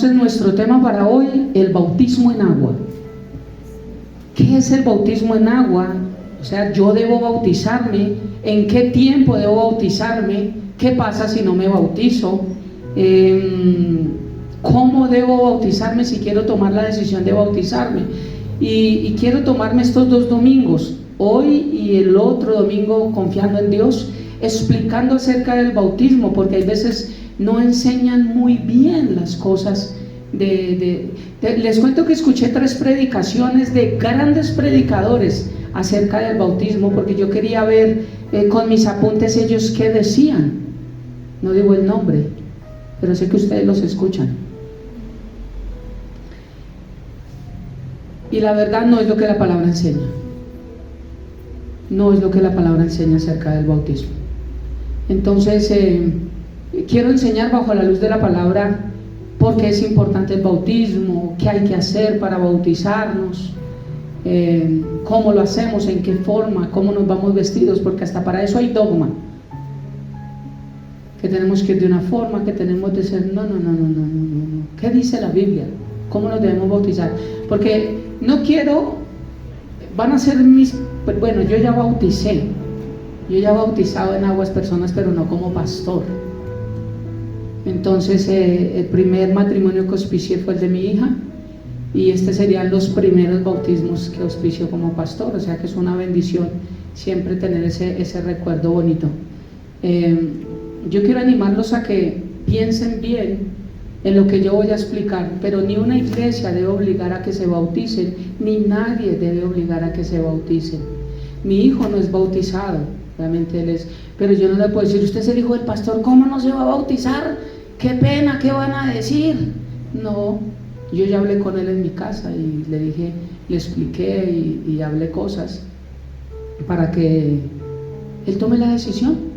Entonces nuestro tema para hoy, el bautismo en agua. ¿Qué es el bautismo en agua? O sea, yo debo bautizarme. ¿En qué tiempo debo bautizarme? ¿Qué pasa si no me bautizo? ¿Cómo debo bautizarme si quiero tomar la decisión de bautizarme? Y quiero tomarme estos 2 domingos, hoy y el otro domingo, confiando en Dios, explicando acerca del bautismo, porque hay veces no enseñan muy bien las cosas. Les cuento que escuché 3 predicaciones de grandes predicadores acerca del bautismo, porque yo quería ver con mis apuntes ellos qué decían. No digo el nombre, pero sé que ustedes los escuchan. Y la verdad no es lo que la palabra enseña. No es lo que la palabra enseña acerca del bautismo. Entonces, quiero enseñar bajo la luz de la palabra por qué es importante el bautismo, qué hay que hacer para bautizarnos, cómo lo hacemos, en qué forma, cómo nos vamos vestidos, porque hasta para eso hay dogma. Que tenemos que ir de una forma, que tenemos de ser. No. ¿Qué dice la Biblia? ¿Cómo nos debemos bautizar? Porque no quiero, van a ser bueno, yo ya bauticé, yo ya he bautizado en aguas personas, pero no como pastor. Entonces, el primer matrimonio que auspicié fue el de mi hija, y serían los primeros bautismos que auspicio como pastor, o sea que es una bendición siempre tener ese recuerdo bonito. Yo quiero animarlos a que piensen bien en lo que yo voy a explicar, pero ni una iglesia debe obligar a que se bauticen, ni nadie debe obligar a que se bauticen. Mi hijo no es bautizado, obviamente él es, pero yo no le puedo decir, usted es el hijo del pastor, ¿cómo no se va a bautizar? ¡Qué pena! ¿Qué van a decir? No, yo ya hablé con él en mi casa y le dije, le expliqué y hablé cosas para que él tome la decisión.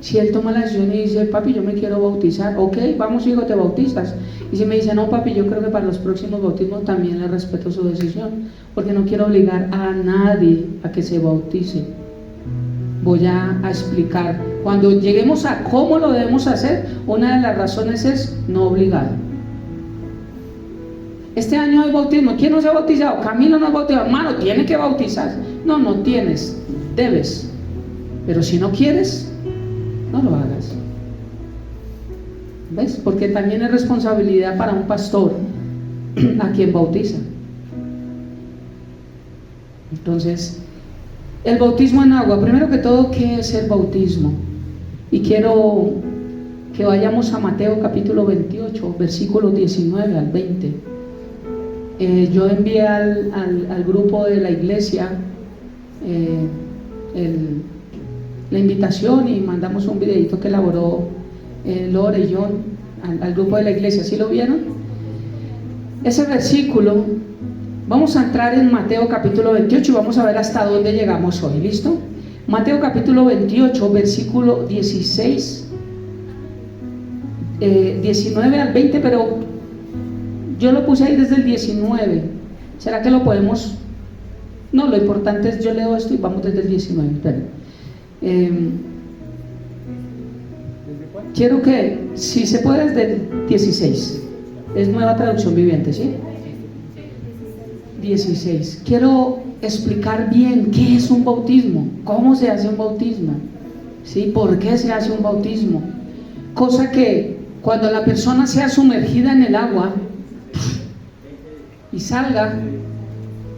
Si él toma la decisión y dice, papi, yo me quiero bautizar, ok, vamos hijo, te bautizas. Y si me dice, no papi, yo creo que para los próximos bautismos también le respeto su decisión, porque no quiero obligar a nadie a que se bautice. Voy a explicar, cuando lleguemos a cómo lo debemos hacer, una de las razones es no obligado. Este año hay bautismo, ¿quién no se ha bautizado? Camilo no ha bautizado, hermano, tiene que bautizar. No tienes, debes, pero si no quieres, no lo hagas. ¿Ves? Porque también es responsabilidad para un pastor a quien bautiza. Entonces, el bautismo en agua. Primero que todo, ¿qué es el bautismo? Y quiero que vayamos a Mateo capítulo 28, versículos 19 al 20. Yo envié al grupo de la iglesia la invitación y mandamos un videito que elaboró Lore y John al grupo de la iglesia. ¿Sí lo vieron? Ese versículo, vamos a entrar en Mateo capítulo 28 y vamos a ver hasta dónde llegamos hoy. ¿Listo? Mateo capítulo 28, versículo 16, 19 al 20, pero yo lo puse ahí desde el 19. ¿Será que lo podemos? No, lo importante es yo leo esto y vamos desde el 19. Esperen. Quiero que, si se puede, desde el 16. Es nueva traducción viviente, ¿sí? 16. Quiero explicar bien qué es un bautismo, cómo se hace un bautismo, ¿sí? ¿Por qué se hace un bautismo? Cosa que cuando la persona sea sumergida en el agua y salga,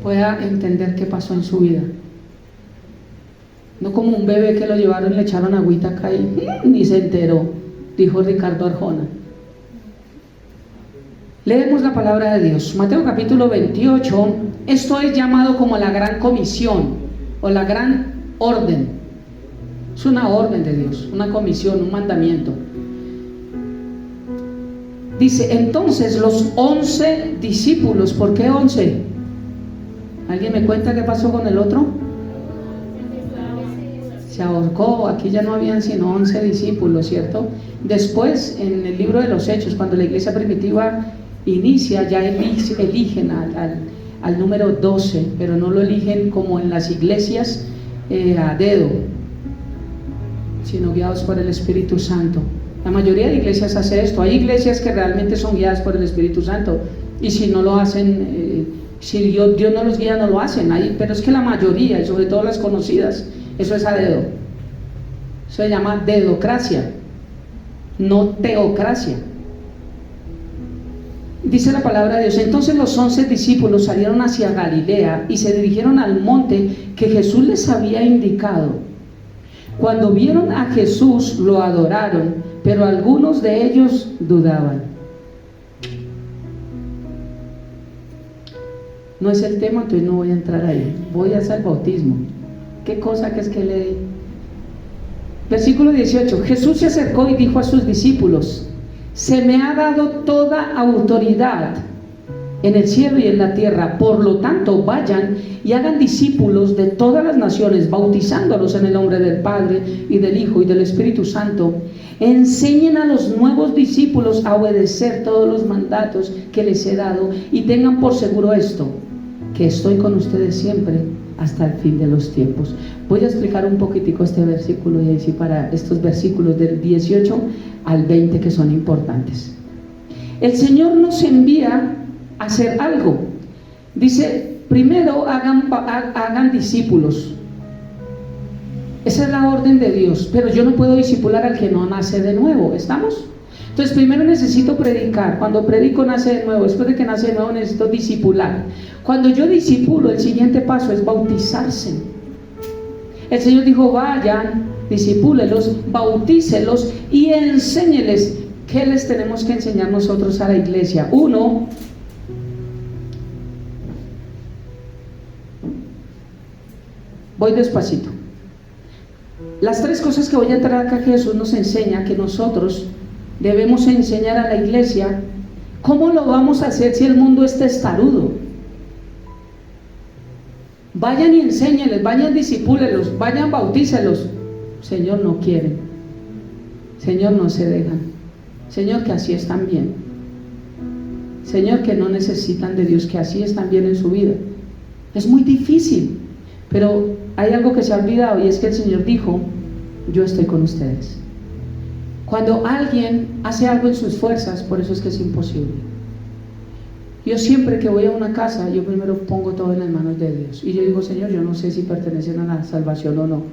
pueda entender qué pasó en su vida. No como un bebé que lo llevaron y le echaron agüita acá y ni se enteró, dijo Ricardo Arjona. Leemos la palabra de Dios. Mateo capítulo 28. Esto es llamado como la gran comisión o la gran orden. Es una orden de Dios, una comisión, un mandamiento. Dice, entonces los 11 discípulos, ¿por qué 11? ¿Alguien me cuenta qué pasó con el otro? Se ahorcó, aquí ya no habían sino 11 discípulos, ¿cierto? Después, en el libro de los Hechos, cuando la iglesia primitiva inicia, ya eligen al número 12, pero no lo eligen como en las iglesias a dedo, sino guiados por el Espíritu Santo. La mayoría de iglesias hace esto. Hay iglesias que realmente son guiadas por el Espíritu Santo, y si no lo hacen, si Dios no los guía, no lo hacen. Pero es que la mayoría, y sobre todo las conocidas, eso es a dedo. Eso se llama dedocracia, no teocracia. Dice la palabra de Dios: entonces los 11 discípulos salieron hacia Galilea y se dirigieron al monte que Jesús les había indicado. Cuando vieron a Jesús, lo adoraron, pero algunos de ellos dudaban. No es el tema, entonces no voy a entrar ahí. Voy hacia el bautismo. ¿Qué cosa que es que leí? Versículo 18. Jesús se acercó y dijo a sus discípulos: se me ha dado toda autoridad en el cielo y en la tierra. Por lo tanto, vayan y hagan discípulos de todas las naciones, bautizándolos en el nombre del Padre y del Hijo y del Espíritu Santo. Enseñen a los nuevos discípulos a obedecer todos los mandatos que les he dado, y tengan por seguro esto, que estoy con ustedes siempre hasta el fin de los tiempos. Voy a explicar un poquitico este versículo, y ahí sí, para estos versículos del 18 al 20 que son importantes. El Señor nos envía a hacer algo. Dice, primero hagan discípulos. Esa es la orden de Dios, pero yo no puedo discipular al que no nace de nuevo. ¿Estamos? Entonces primero necesito predicar. Cuando predico, nace de nuevo. Después de que nace de nuevo, necesito discipular. Cuando yo discipulo, el siguiente paso es bautizarse. El Señor dijo: vayan, discipúlelos, bautícelos y enséñeles. ¿Qué les tenemos que enseñar nosotros a la iglesia? Uno, voy despacito. Las 3 cosas que voy a entrar acá, Jesús nos enseña que nosotros debemos enseñar a la iglesia. ¿Cómo lo vamos a hacer si el mundo es testarudo? Vayan y enséñenles, vayan, discipúlelos, vayan, bautícelos. Señor, no quieren. Señor, no se dejan. Señor, que así están bien. Señor, que no necesitan de Dios, que así están bien en su vida. Es muy difícil, pero hay algo que se ha olvidado, y es que el Señor dijo: yo estoy con ustedes. Cuando alguien hace algo en sus fuerzas, por eso es que es imposible. Yo siempre que voy a una casa, yo primero pongo todo en las manos de Dios, y yo digo: Señor, yo no sé si pertenecen a la salvación o no,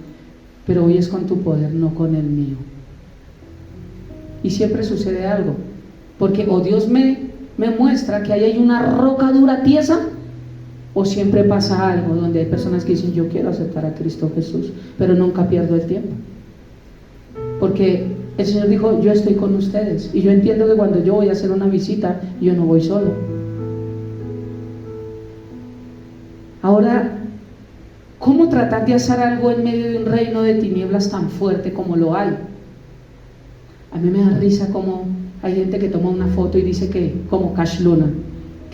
pero hoy es con tu poder, no con el mío. Y siempre sucede algo, porque o Dios me muestra que ahí hay una roca dura, tiesa, o siempre pasa algo donde hay personas que dicen: yo quiero aceptar a Cristo Jesús, pero nunca pierdo el tiempo, porque el Señor dijo: yo estoy con ustedes. Y yo entiendo que cuando yo voy a hacer una visita, yo no voy solo. Ahora, ¿cómo tratar de hacer algo en medio de un reino de tinieblas tan fuerte como lo hay? A mí me da risa como hay gente que toma una foto y dice que, como Cash Luna,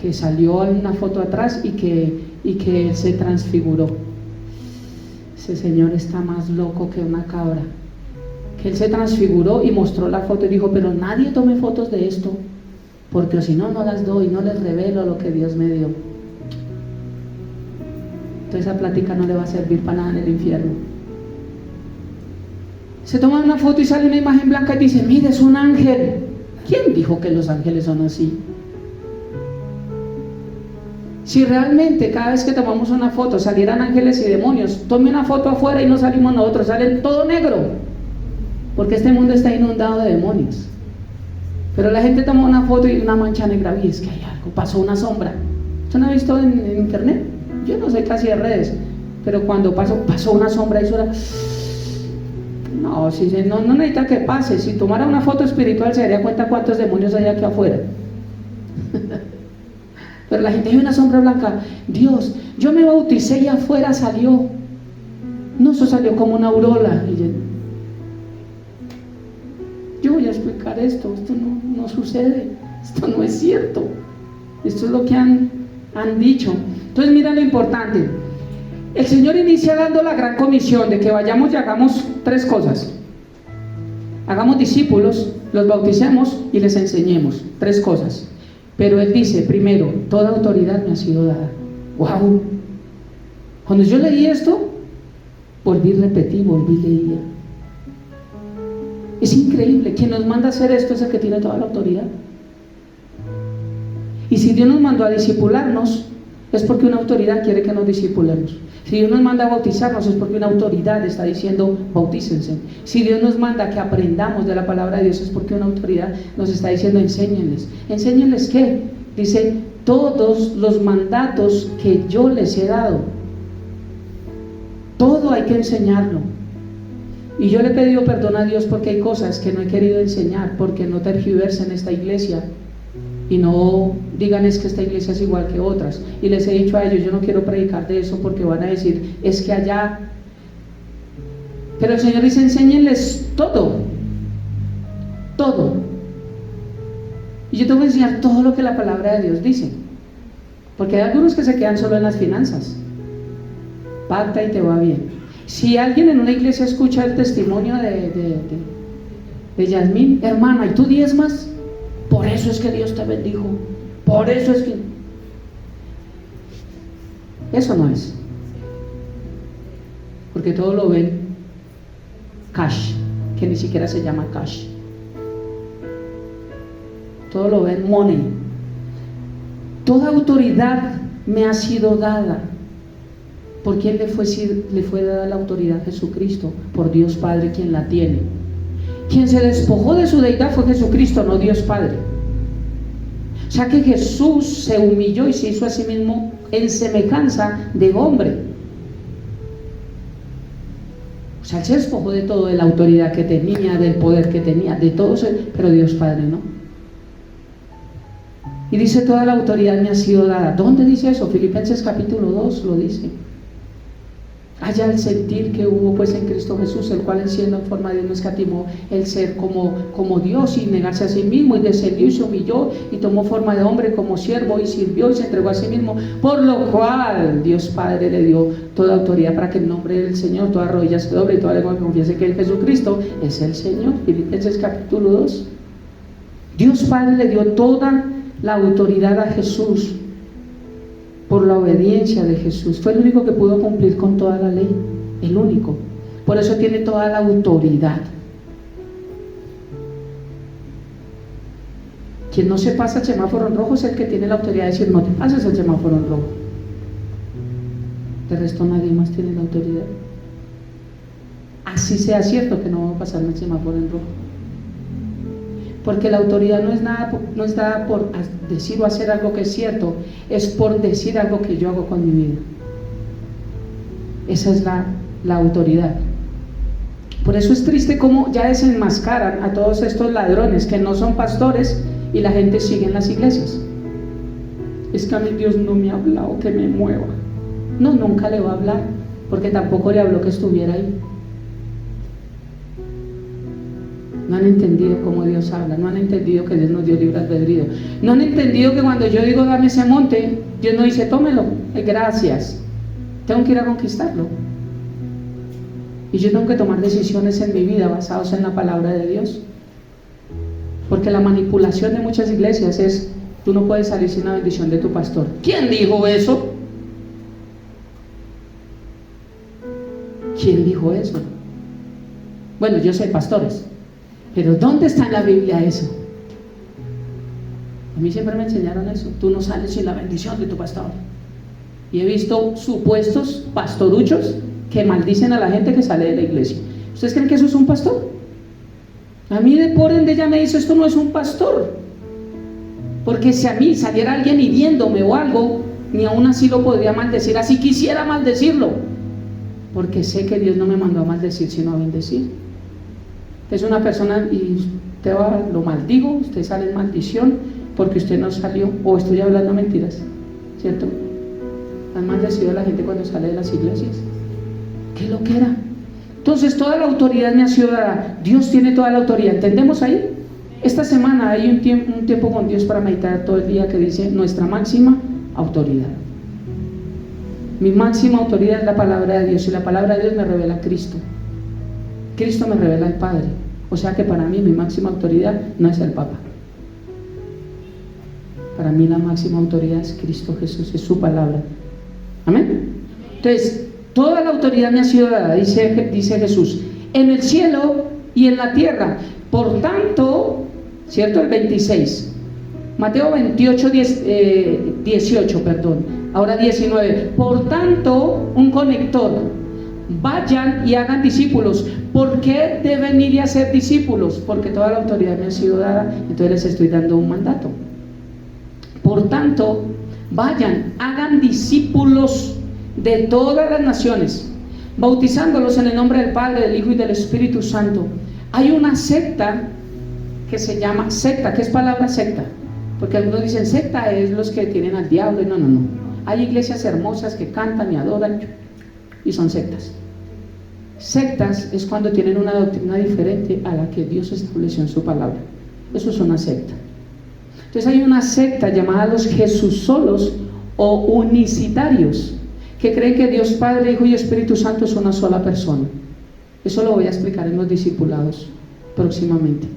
que salió en una foto atrás y que se transfiguró. Ese señor está más loco que una cabra. Que él se transfiguró y mostró la foto y dijo: pero nadie tome fotos de esto, porque si no, no las doy, no les revelo lo que Dios me dio. Entonces esa plática no le va a servir para nada en el infierno. Se toma una foto y sale una imagen blanca y dice: mire, es un ángel. ¿Quién dijo que los ángeles son así? Si realmente cada vez que tomamos una foto salieran ángeles y demonios, tome una foto afuera y no salimos nosotros, salen todo negro, porque este mundo está inundado de demonios. Pero la gente toma una foto y una mancha negra, y es que hay algo, pasó una sombra. ¿Usted no ha visto en internet? Yo no sé casi de redes, pero cuando pasó una sombra, eso era... No, no necesita que pase. Si tomara una foto espiritual se daría cuenta cuántos demonios hay aquí afuera. Pero la gente ve una sombra blanca. Dios, yo me bauticé y afuera salió. No, eso salió como una aureola. Y yo voy a explicar esto no sucede, esto no es cierto, esto es lo que han dicho. Entonces mira lo importante. El Señor inicia dando la gran comisión de que vayamos y hagamos 3 cosas: hagamos discípulos, los bauticemos y les enseñemos. 3 cosas. Pero Él dice: primero, toda autoridad me ha sido dada. ¡Wow! Cuando yo leí esto, volví, leía. Es increíble. Quien nos manda a hacer esto es el que tiene toda la autoridad. Y si Dios nos mandó a discipularnos, es porque una autoridad quiere que nos discipulemos. Si Dios nos manda a bautizarnos, es porque una autoridad está diciendo bautícense. Si Dios nos manda que aprendamos de la palabra de Dios, es porque una autoridad nos está diciendo enséñenles. ¿Enséñenles qué? Dice, todos los mandatos que yo les he dado. Todo hay que enseñarlo. Y yo le he pedido perdón a Dios porque hay cosas que no he querido enseñar, porque no tergiversen esta iglesia y no digan es que esta iglesia es igual que otras. Y les he dicho a ellos, yo no quiero predicar de eso porque van a decir, es que allá. Pero el Señor dice, enséñenles todo, todo. Y yo tengo que enseñar todo lo que la palabra de Dios dice, porque hay algunos que se quedan solo en las finanzas. Pacta y te va bien. Si alguien en una iglesia escucha el testimonio de Yasmín, hermana, ¿y tú diezmas? Por eso es que Dios te bendijo. Por eso es que... Eso no es. Porque todo lo ven cash, que ni siquiera se llama cash. Todo lo ven money. Toda autoridad me ha sido dada. ¿Por quién le fue dada la autoridad? Jesucristo, por Dios Padre, quien la tiene. Quien se despojó de su deidad fue Jesucristo, no Dios Padre. O sea que Jesús se humilló y se hizo a sí mismo en semejanza de hombre. O sea, él se despojó de todo, de la autoridad que tenía, del poder que tenía, de todo eso, pero Dios Padre no. Y dice, toda la autoridad me ha sido dada. ¿Dónde dice eso? Filipenses capítulo 2 lo dice. Haya el sentir que hubo pues en Cristo Jesús, el cual siendo en forma de Dios no escatimó el ser como Dios y negarse a sí mismo, y descendió y se humilló y tomó forma de hombre como siervo y sirvió y se entregó a sí mismo, por lo cual Dios Padre le dio toda autoridad para que en nombre del Señor toda rodilla se doble y toda lengua confiese que Jesucristo es el Señor. Filipenses capítulo 2. Dios Padre le dio toda la autoridad a Jesús por la obediencia de Jesús. Fue el único que pudo cumplir con toda la ley, el único. Por eso tiene toda la autoridad. Quien no se pasa el semáforo en rojo es el que tiene la autoridad de decir no te pases el semáforo en rojo. De resto nadie más tiene la autoridad. Así sea cierto que no va a pasarme el semáforo en rojo. Porque la autoridad no es dada por decir o hacer algo que es cierto, es por decir algo que yo hago con mi vida. Esa es la autoridad. Por eso es triste cómo ya desenmascaran a todos estos ladrones que no son pastores y la gente sigue en las iglesias. Es que a mí Dios no me ha hablado que me mueva. No, nunca le va a hablar, porque tampoco le habló que estuviera ahí. No han entendido cómo Dios habla, no han entendido que Dios nos dio libre albedrío, no han entendido que cuando yo digo dame ese monte, Dios no dice tómelo, gracias, tengo que ir a conquistarlo. Y yo tengo que tomar decisiones en mi vida basadas en la palabra de Dios. Porque la manipulación de muchas iglesias es, tú no puedes salir sin la bendición de tu pastor. ¿Quién dijo eso? ¿Quién dijo eso? Bueno, yo soy pastores, pero ¿dónde está en la Biblia eso? A mí siempre me enseñaron eso. Tú no sales sin la bendición de tu pastor. Y he visto supuestos pastoruchos que maldicen a la gente que sale de la iglesia. ¿Ustedes creen que eso es un pastor? A mí de por ende ya me dice, esto no es un pastor. Porque si a mí saliera alguien hiriéndome o algo, ni aún así lo podría maldecir, así quisiera maldecirlo. Porque sé que Dios no me mandó a maldecir, sino a bendecir. Es una persona y usted va, lo maldigo, usted sale en maldición porque usted no salió, o estoy hablando mentiras, ¿cierto? Han maldecido a la gente cuando sale de las iglesias. ¿Qué lo que era? Entonces toda la autoridad me ha sido dada. Dios tiene toda la autoridad. ¿Entendemos ahí? Esta semana hay un tiempo con Dios para meditar todo el día que dice nuestra máxima autoridad. Mi máxima autoridad es la palabra de Dios, y la palabra de Dios me revela a Cristo. Cristo me revela al Padre. O sea que para mí mi máxima autoridad no es el Papa. Para mí la máxima autoridad es Cristo Jesús, es su palabra. Amén. Entonces, toda la autoridad me ha sido dada, dice Jesús, en el cielo y en la tierra. Por tanto, ¿cierto? El 26. Mateo 28, 18, perdón. Ahora 19. Por tanto, un conector. Vayan y hagan discípulos. ¿Por qué deben ir y hacer discípulos? Porque toda la autoridad me ha sido dada, entonces les estoy dando un mandato. Por tanto, vayan, hagan discípulos de todas las naciones, bautizándolos en el nombre del Padre, del Hijo y del Espíritu Santo. Hay una secta que se llama secta. ¿Qué es palabra secta? Porque algunos dicen secta es los que tienen al diablo. Y no. Hay iglesias hermosas que cantan y adoran y son sectas. Sectas es cuando tienen una doctrina diferente a la que Dios estableció en su palabra. Eso es una secta. Entonces hay una secta llamada los Jesusolos o unicitarios, que creen que Dios Padre, Hijo y Espíritu Santo es una sola persona. Eso lo voy a explicar en los discipulados próximamente.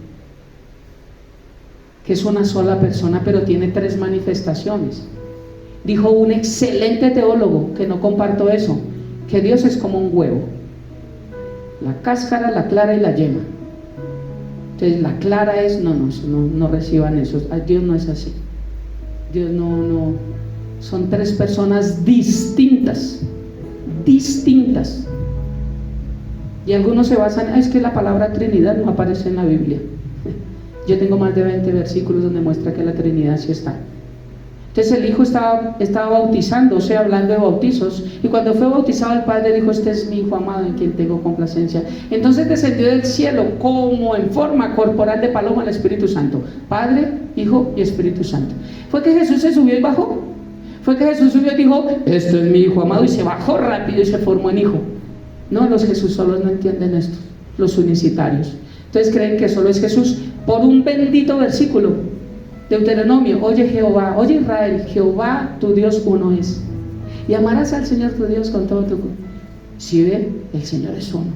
Que es una sola persona, pero tiene 3 manifestaciones. Dijo un excelente teólogo, que no comparto eso, que Dios es como un huevo: la cáscara, la clara y la yema. Entonces la clara es, no reciban eso. Dios no es así. Dios no. Son 3 personas distintas. Y algunos se basan, es que la palabra Trinidad no aparece en la Biblia. Yo tengo más de 20 versículos donde muestra que la Trinidad sí está. Entonces el Hijo estaba bautizándose, hablando de bautizos, y cuando fue bautizado el Padre dijo: este es mi Hijo amado en quien tengo complacencia. Entonces descendió del cielo como en forma corporal de paloma el Espíritu Santo, Padre, Hijo y Espíritu Santo. ¿Fue que Jesús se subió y bajó? ¿Fue que Jesús subió y dijo: esto es mi Hijo amado, y se bajó rápido y se formó en Hijo? No, los Jesusolos no entienden esto, los unicitarios. Entonces creen que solo es Jesús por un bendito versículo. Deuteronomio: oye Jehová, oye Israel, Jehová tu Dios uno es, y amarás al Señor tu Dios con todo tu corazón. Si ve, el Señor es uno.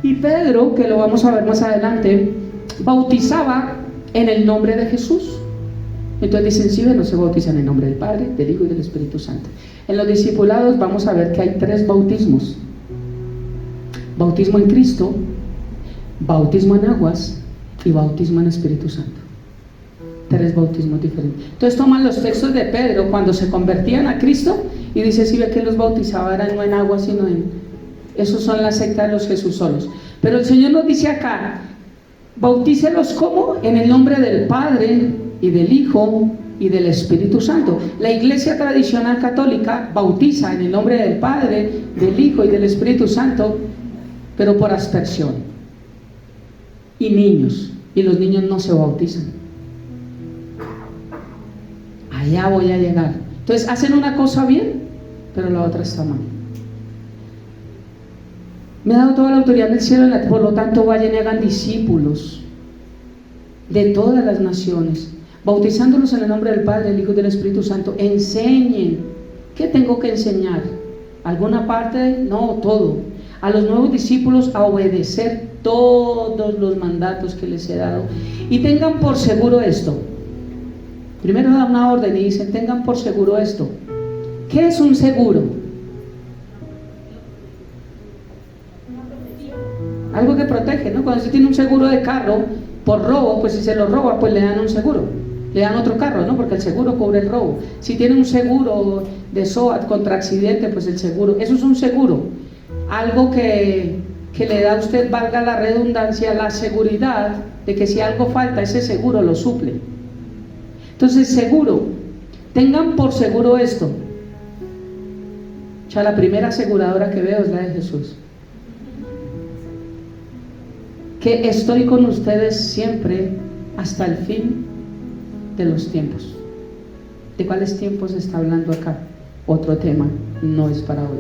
Y Pedro, que lo vamos a ver más adelante, bautizaba en el nombre de Jesús. Entonces dicen: si ve, no se bautiza en el nombre del Padre, del Hijo y del Espíritu Santo. En los discipulados vamos a ver que hay 3 bautismos: bautismo en Cristo, bautismo en aguas y bautismo en Espíritu Santo. 3 bautismos diferentes. Entonces toman los textos de Pedro cuando se convertían a Cristo y dice: si ve que los bautizaba eran no en agua sino en... Esos son la secta de los Jesusolos. Pero el Señor nos dice acá: bautícelos ¿cómo? En el nombre del Padre y del Hijo y del Espíritu Santo. La iglesia tradicional católica bautiza en el nombre del Padre, del Hijo y del Espíritu Santo, pero por aspersión. Y niños, y los niños no se bautizan. Allá voy a llegar. Entonces hacen una cosa bien, pero la otra está mal. Me ha dado toda la autoridad del cielo, por lo tanto vayan y hagan discípulos de todas las naciones, bautizándolos en el nombre del Padre, del Hijo y del Espíritu Santo. Enseñen. ¿Qué tengo que enseñar? ¿Alguna parte? No, todo. A los nuevos discípulos a obedecer todos los mandatos que les he dado. Y tengan por seguro esto. Primero da una orden y dicen: tengan por seguro esto. ¿Qué es un seguro? Algo que protege, ¿no? Cuando usted tiene un seguro de carro por robo, pues si se lo roba, pues le dan un seguro, le dan otro carro, ¿no? Porque el seguro cubre el robo. Si tiene un seguro de SOAT contra accidente, pues el seguro, eso es un seguro. Algo que le da a usted, valga la redundancia, la seguridad de que si algo falta, ese seguro lo suple. Entonces, seguro, tengan por seguro esto. Ya la primera aseguradora que veo es la de Jesús: que estoy con ustedes siempre hasta el fin de los tiempos. ¿De cuáles tiempos está hablando acá? Otro tema, no es para hoy.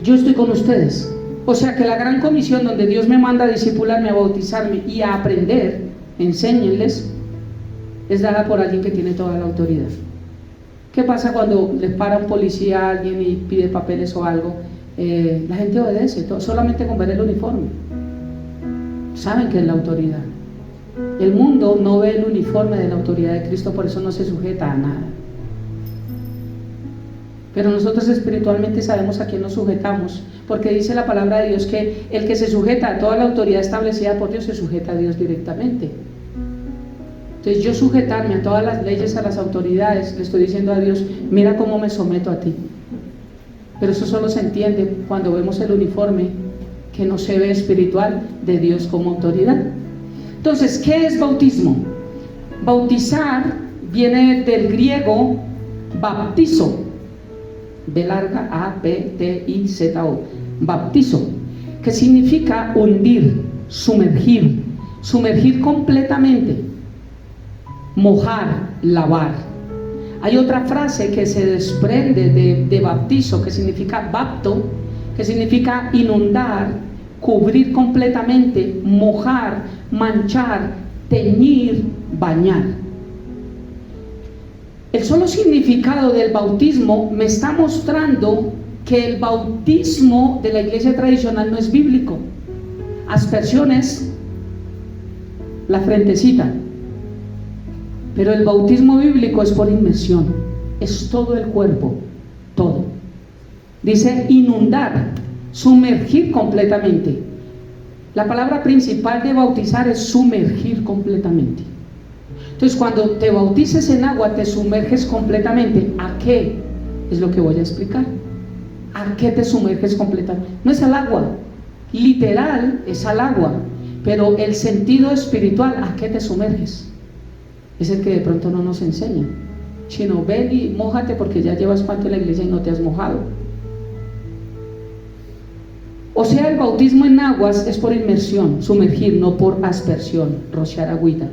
Yo estoy con ustedes. O sea que la gran comisión donde Dios me manda a discipularme, a bautizarme y a aprender, enséñenles, es dada por alguien que tiene toda la autoridad. ¿Qué pasa cuando le para un policía a alguien y pide papeles o algo? La gente obedece, solamente con ver el uniforme. Saben que es la autoridad. El mundo no ve el uniforme de la autoridad de Cristo, por eso no se sujeta a nada. pero nosotros espiritualmente sabemos a quién nos sujetamos, porque dice la palabra de Dios que el que se sujeta a toda la autoridad establecida por Dios se sujeta a Dios directamente. Entonces yo sujetarme a todas las leyes, a las autoridades, le estoy diciendo a Dios, mira cómo me someto a ti. Pero eso solo se entiende cuando vemos el uniforme que no se ve espiritual de Dios como autoridad. Entonces, ¿qué es bautismo? Bautizar viene del griego baptizo, B larga A-P-T-I-Z-O, baptizo, que significa hundir, sumergir completamente, mojar, lavar. Hay otra frase que se desprende de baptizo, que significa bapto, que significa inundar, cubrir completamente, mojar, manchar, teñir, bañar. El solo significado del bautismo me está mostrando que el bautismo de la iglesia tradicional no es bíblico. Aspersiones, la frentecita. Pero el bautismo bíblico es por inmersión, es todo el cuerpo, todo. Dice inundar, sumergir completamente. La palabra principal de bautizar es sumergir completamente. Entonces, cuando te bautices en agua, te sumerges completamente. ¿A qué? Es lo que voy a explicar. ¿A qué te sumerges completamente? No es al agua, literal es al agua, pero el sentido espiritual, ¿a qué te sumerges? Es el que de pronto no nos enseña. Chino, ven y mójate porque ya llevas cuánto en la iglesia y no te has mojado. O sea, el bautismo en aguas es por inmersión, sumergir, no por aspersión, rociar agüita.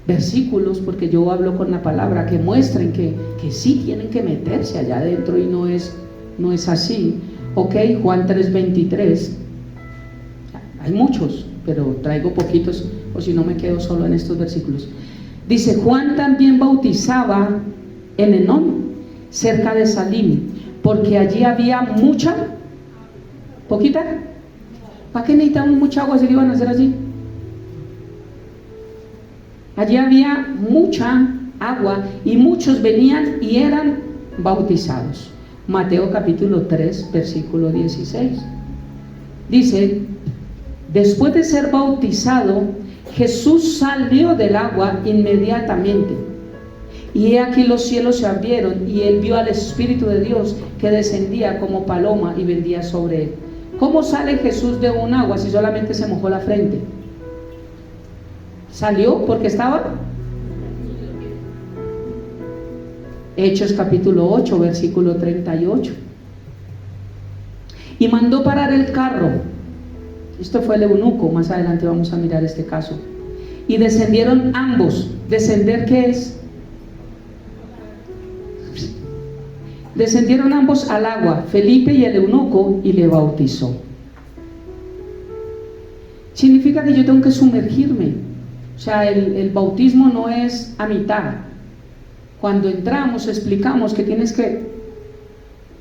Versículos, porque yo hablo con la palabra, que muestren que sí tienen que meterse allá adentro y no es así. Ok, Juan 3:23. Hay muchos, pero traigo poquitos, o si no me quedo solo en estos versículos. Dice, Juan también bautizaba en Enón, cerca de Salim, porque allí había mucha, poquita. ¿Para qué necesitamos mucha agua si le iban a hacer así? Allí había mucha agua y muchos venían y eran bautizados. Mateo capítulo 3, versículo 16. Dice, después de ser bautizado, Jesús salió del agua inmediatamente, y he aquí los cielos se abrieron, y él vio al Espíritu de Dios que descendía como paloma y vendía sobre él. ¿Cómo sale Jesús de un agua si solamente se mojó la frente? Salió porque estaba. Hechos capítulo 8, versículo 38. Y mandó parar el carro. Esto fue el eunuco, más adelante vamos a mirar este caso. Y descendieron ambos. ¿Descender qué es? Descendieron ambos al agua, Felipe y el eunuco, y le bautizó. Significa que yo tengo que sumergirme. O sea, el bautismo no es a mitad. Cuando entramos, explicamos que tienes que...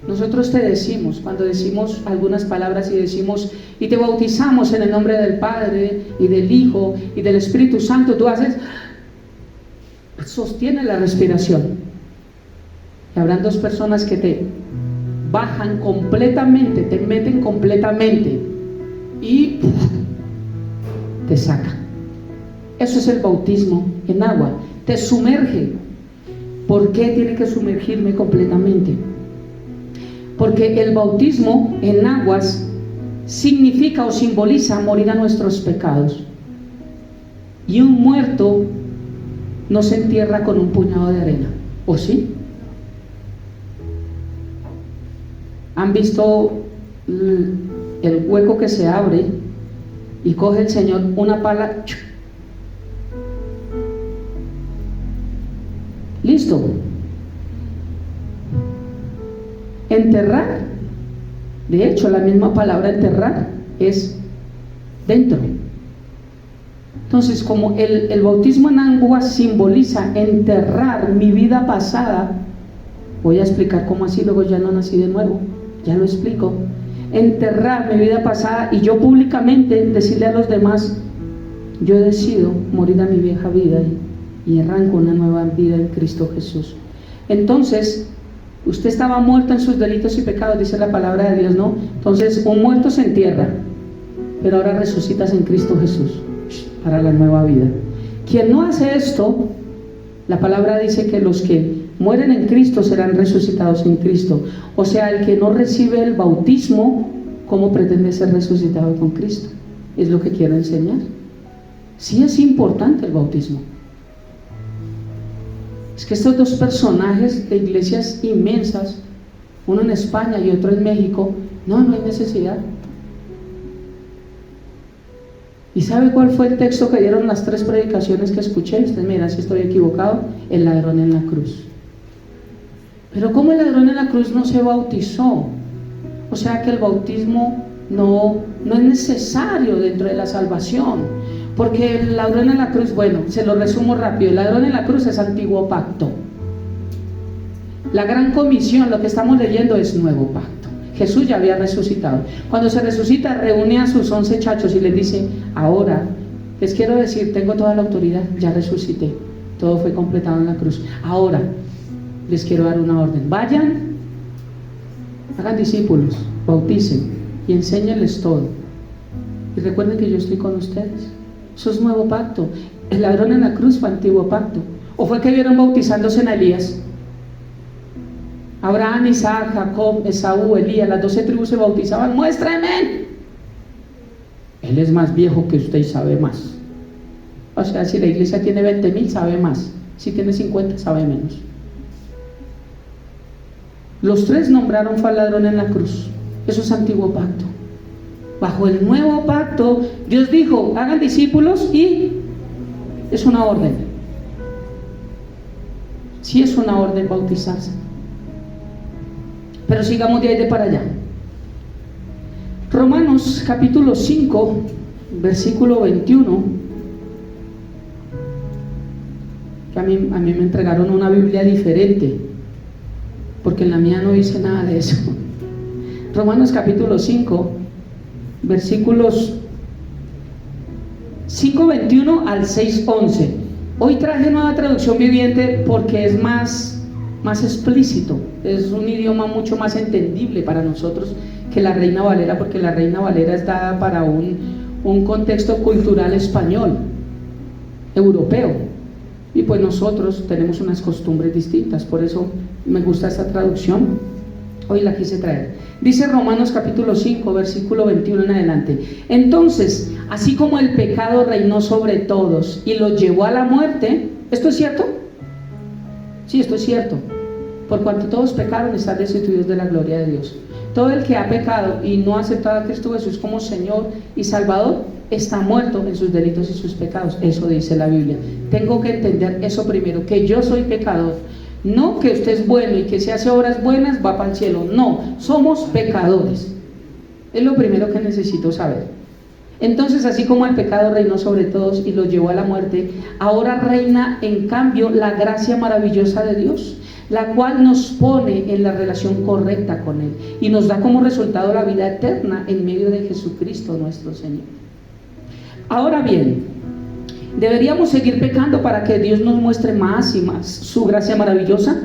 Nosotros te decimos, cuando decimos algunas palabras y decimos, y te bautizamos en el nombre del Padre, y del Hijo, y del Espíritu Santo, tú haces, sostiene la respiración. Y habrán dos personas que te bajan completamente, te meten completamente, y te sacan. Eso es el bautismo en agua, te sumerge. ¿Por qué tiene que sumergirme completamente? Porque el bautismo en aguas significa o simboliza morir a nuestros pecados. Y un muerto no se entierra con un puñado de arena, ¿o sí? ¿Han visto el hueco que se abre y coge el Señor una pala? Listo. Enterrar, de hecho la misma palabra enterrar es dentro. Entonces, como el bautismo en agua simboliza enterrar mi vida pasada, voy a explicar cómo así, luego ya no nací de nuevo, ya lo explico. Enterrar mi vida pasada y yo públicamente decirle a los demás, yo decido morir a mi vieja vida y arranco una nueva vida en Cristo Jesús. Entonces, Usted estaba muerto en sus delitos y pecados, dice la palabra de Dios, ¿no? Entonces, un muerto se entierra, pero ahora resucitas en Cristo Jesús para la nueva vida. Quien no hace esto, la palabra dice que los que mueren en Cristo serán resucitados en Cristo. O sea, el que no recibe el bautismo, ¿cómo pretende ser resucitado con Cristo? Es lo que quiero enseñar. Sí es importante el bautismo. Es que estos dos personajes de iglesias inmensas, uno en España y otro en México, no hay necesidad. ¿Y sabe cuál fue el texto que dieron las 3 predicaciones que escuché? Usted me dirá si estoy equivocado. El ladrón en la cruz. Pero ¿cómo el ladrón en la cruz no se bautizó? O sea que el bautismo no es necesario dentro de la salvación. Porque el ladrón en la cruz, bueno, se lo resumo rápido, el ladrón en la cruz es antiguo pacto. La gran comisión, lo que estamos leyendo, es nuevo pacto. Jesús ya había resucitado. Cuando se resucita, reúne a sus 11 chachos y les dice: ahora les quiero decir, tengo toda la autoridad, ya resucité, todo fue completado en la cruz. Ahora les quiero dar una orden: vayan, hagan discípulos, bauticen y enséñenles todo, y recuerden que yo estoy con ustedes. Eso es nuevo pacto. El ladrón en la cruz fue antiguo pacto. ¿O fue que vieron bautizándose en Elías? Abraham, Isaac, Jacob, Esaú, Elías, las 12 tribus se bautizaban. ¡Muéstrame! Él es más viejo que usted y sabe más. O sea, si la iglesia tiene 20,000, sabe más. Si tiene 50, sabe menos. Los 3 nombraron fue al ladrón en la cruz. Eso es antiguo pacto. Bajo el nuevo pacto, Dios dijo: hagan discípulos, y es una orden. Sí es una orden bautizarse. Pero sigamos de ahí de para allá. Romanos capítulo 5, versículo 21. Que a mí me entregaron una Biblia diferente, porque en la mía no dice nada de eso. Romanos capítulo 5, versículos 5:21 al 6:11. Hoy traje nueva traducción viviente porque es más explícito, es un idioma mucho más entendible para nosotros que la Reina Valera, porque la Reina Valera es dada para un contexto cultural español, europeo, y pues nosotros tenemos unas costumbres distintas. Por eso me gusta esta traducción, hoy la quise traer. Dice Romanos capítulo 5, versículo 21 en adelante: entonces, así como el pecado reinó sobre todos y los llevó a la muerte, ¿esto es cierto? Sí, esto es cierto. Por cuanto todos pecaron, están destituidos de la gloria de Dios. Todo el que ha pecado y no ha aceptado a Cristo Jesús como Señor y Salvador está muerto en sus delitos y sus pecados. Eso dice la Biblia. Tengo que entender eso primero, que yo soy pecador. No que usted es bueno y que si hace obras buenas va para el cielo. No, somos pecadores. Es lo primero que necesito saber. Entonces, así como el pecado reinó sobre todos y los llevó a la muerte, ahora reina en cambio la gracia maravillosa de Dios, la cual nos pone en la relación correcta con Él y nos da como resultado la vida eterna en medio de Jesucristo nuestro Señor. Ahora bien, ¿deberíamos seguir pecando para que Dios nos muestre más y más su gracia maravillosa?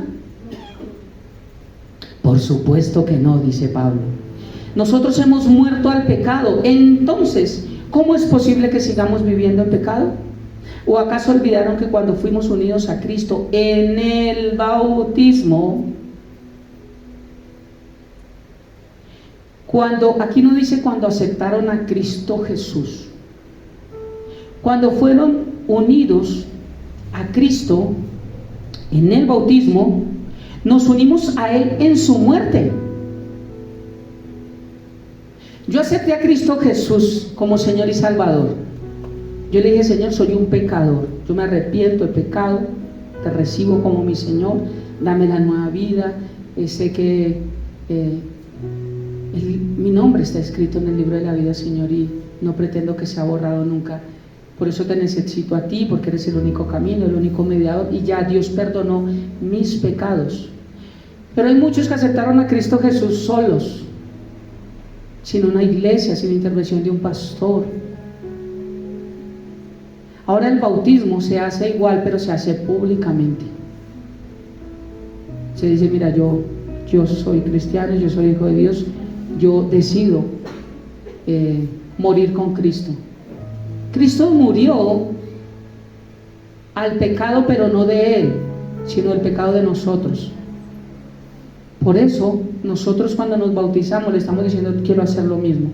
Por supuesto que no, dice Pablo. Nosotros hemos muerto al pecado. Entonces, ¿cómo es posible que sigamos viviendo en pecado? ¿O acaso olvidaron que cuando fuimos unidos a Cristo en el bautismo, aquí no dice cuando aceptaron a Cristo Jesús, cuando fueron unidos a Cristo en el bautismo, nos unimos a Él en su muerte? Yo acepté a Cristo Jesús como Señor y Salvador. Yo le dije: Señor, soy un pecador, yo me arrepiento de pecado, te recibo como mi Señor, dame la nueva vida. Sé que mi nombre está escrito en el libro de la vida, Señor, y no pretendo que sea borrado nunca. Por eso te necesito a ti, porque eres el único camino, el único mediador, y ya Dios perdonó mis pecados. Pero hay muchos que aceptaron a Cristo Jesús solos, sin una iglesia, sin intervención de un pastor. Ahora el bautismo se hace igual, pero se hace públicamente. Se dice: mira, yo yo soy cristiano, yo soy hijo de Dios, yo decido morir con Cristo. Cristo murió al pecado, pero no de Él, sino el pecado de nosotros. Por eso nosotros cuando nos bautizamos le estamos diciendo: quiero hacer lo mismo.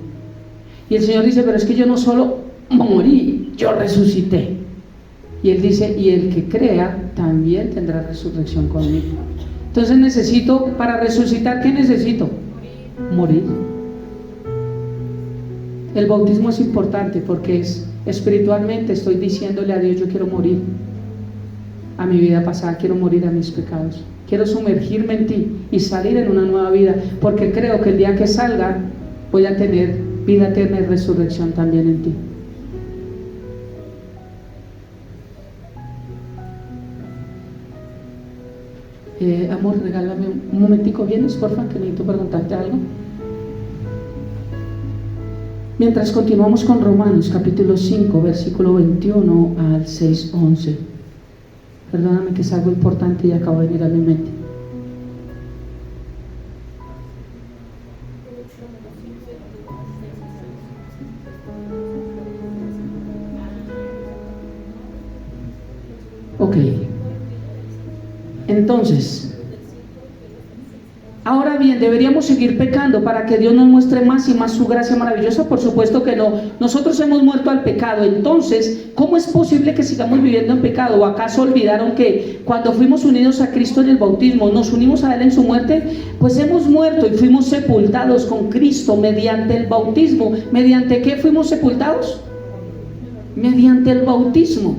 Y el Señor dice: pero es que yo no solo morí, yo resucité. Y Él dice: y el que crea también tendrá resurrección conmigo. Entonces necesito, para resucitar, ¿qué necesito? Morir. El bautismo es importante porque espiritualmente estoy diciéndole a Dios: yo quiero morir a mi vida pasada, quiero morir a mis pecados, quiero sumergirme en ti y salir en una nueva vida, porque creo que el día que salga voy a tener vida eterna y resurrección también en ti. Amor, regálame un momentico, ¿vienes, porfa? Que necesito preguntarte algo. Mientras continuamos con Romanos capítulo 5, versículo 21 al 6:11. Perdóname que es algo importante y acabo de venir a mi mente. Ok. Entonces, ahora bien, ¿deberíamos seguir pecando para que Dios nos muestre más y más su gracia maravillosa? Por supuesto que no. Nosotros hemos muerto al pecado. Entonces, ¿cómo es posible que sigamos viviendo en pecado? ¿O acaso olvidaron que cuando fuimos unidos a Cristo en el bautismo, nos unimos a Él en su muerte? Pues hemos muerto y fuimos sepultados con Cristo mediante el bautismo. ¿Mediante qué fuimos sepultados? Mediante el bautismo.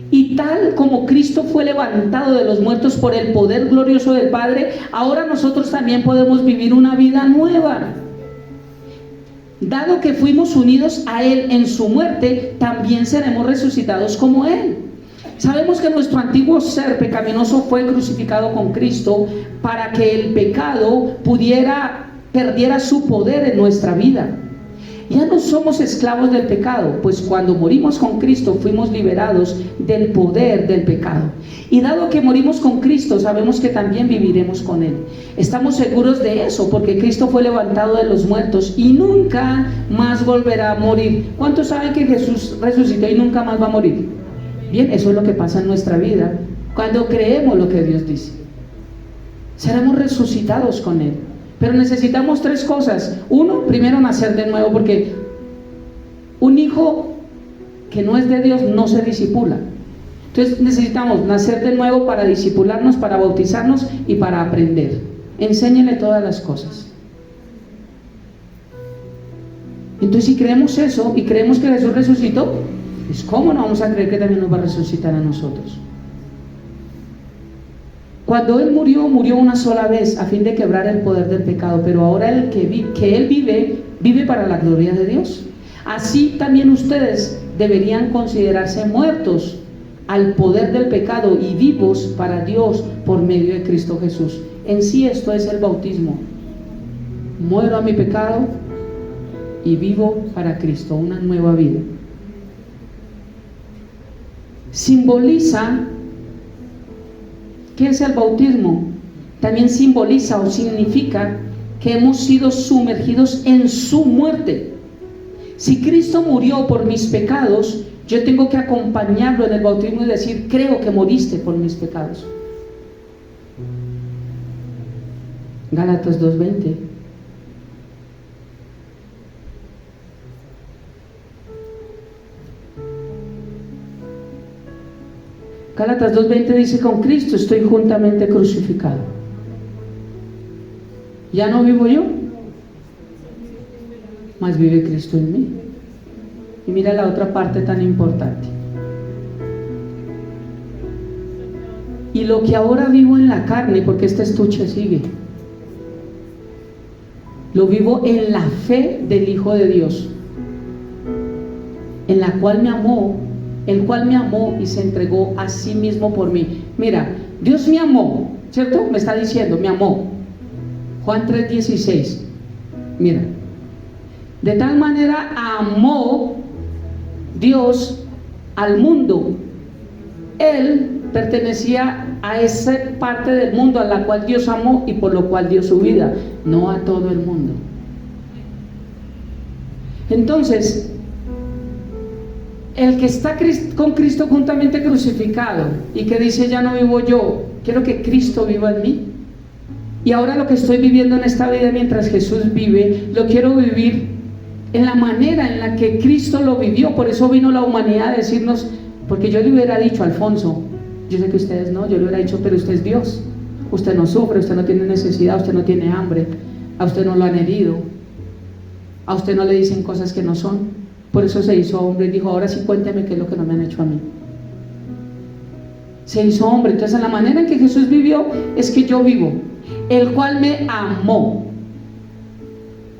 Y tal como Cristo fue levantado de los muertos por el poder glorioso del Padre, ahora nosotros también podemos vivir una vida nueva. Dado que fuimos unidos a Él en su muerte, también seremos resucitados como Él. Sabemos que nuestro antiguo ser pecaminoso fue crucificado con Cristo para que el pecado perdiera su poder en nuestra vida. Ya no somos esclavos del pecado, pues cuando morimos con Cristo fuimos liberados del poder del pecado. Y dado que morimos con Cristo, sabemos que también viviremos con Él. Estamos seguros de eso, porque Cristo fue levantado de los muertos y nunca más volverá a morir. ¿Cuántos saben que Jesús resucitó y nunca más va a morir? Bien, eso es lo que pasa en nuestra vida cuando creemos lo que Dios dice. Seremos resucitados con Él. Pero necesitamos tres cosas. Uno, primero nacer de nuevo, porque un hijo que no es de Dios no se discipula. Entonces necesitamos nacer de nuevo para discipularnos, para bautizarnos y para aprender. Enséñele todas las cosas. Entonces, si creemos eso y creemos que Jesús resucitó, pues ¿cómo no vamos a creer que también nos va a resucitar a nosotros? Cuando Él murió, murió una sola vez a fin de quebrar el poder del pecado, pero ahora el que Él vive para la gloria de Dios. Así también ustedes deberían considerarse muertos al poder del pecado y vivos para Dios por medio de Cristo Jesús. En sí esto es el bautismo. Muero a mi pecado y vivo para Cristo, una nueva vida. Simboliza, ¿qué es el bautismo? También simboliza o significa que hemos sido sumergidos en su muerte. Si Cristo murió por mis pecados, yo tengo que acompañarlo en el bautismo y decir: creo que moriste por mis pecados. Gálatas 2:20. Gálatas 2:20 dice: con Cristo estoy juntamente crucificado. Ya no vivo yo, mas vive Cristo en mí. Y mira la otra parte tan importante. Y lo que ahora vivo en la carne, porque este estuche sigue, lo vivo en la fe del Hijo de Dios, en la cual me amó, el cual me amó y se entregó a sí mismo por mí. Mira, Dios me amó, ¿cierto? Me está diciendo, me amó. Juan 3:16. Mira, de tal manera amó Dios al mundo. Él pertenecía a esa parte del mundo a la cual Dios amó y por lo cual dio su vida, no a todo el mundo. Entonces, el que está con Cristo juntamente crucificado y que dice: ya no vivo yo, quiero que Cristo viva en mí, y ahora lo que estoy viviendo en esta vida mientras Jesús vive, lo quiero vivir en la manera en la que Cristo lo vivió. Por eso vino la humanidad a decirnos, porque yo le hubiera dicho a Alfonso, yo sé que ustedes no, yo le hubiera dicho: pero usted es Dios, usted no sufre, usted no tiene necesidad, usted no tiene hambre, a usted no lo han herido, a usted no le dicen cosas que no son. Por eso se hizo hombre y dijo: ahora sí cuénteme qué es lo que no me han hecho a mí. Se hizo hombre. Entonces, en la manera en que Jesús vivió es que yo vivo, el cual me amó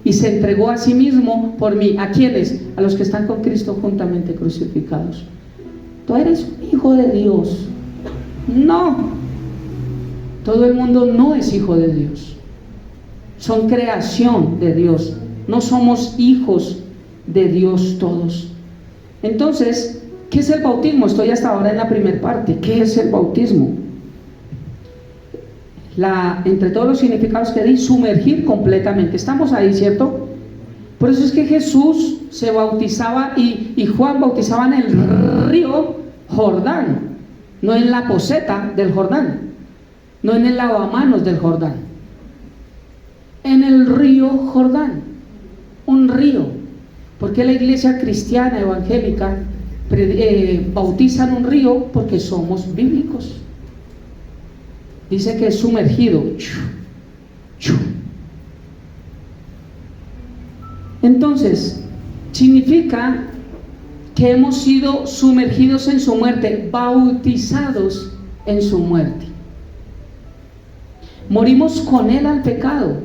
y se entregó a sí mismo por mí. ¿A quiénes? A los que están con Cristo juntamente crucificados. ¿Tú eres un hijo de Dios? No. Todo el mundo no es hijo de Dios. Son creación de Dios. No somos hijos de Dios todos. Entonces, ¿qué es el bautismo? Estoy hasta ahora en la primera parte. ¿Qué es el bautismo? Entre todos los significados que di, sumergir completamente. Estamos ahí, ¿cierto? Por eso es que Jesús se bautizaba y Juan bautizaba en el río Jordán, no en la poseta del Jordán, no en el lavamanos del Jordán, en el río Jordán, un río. ¿Por qué la iglesia cristiana evangélica bautiza en un río? Porque somos bíblicos. Dice que es sumergido. Entonces, significa que hemos sido sumergidos en su muerte, bautizados en su muerte. Morimos con él al pecado,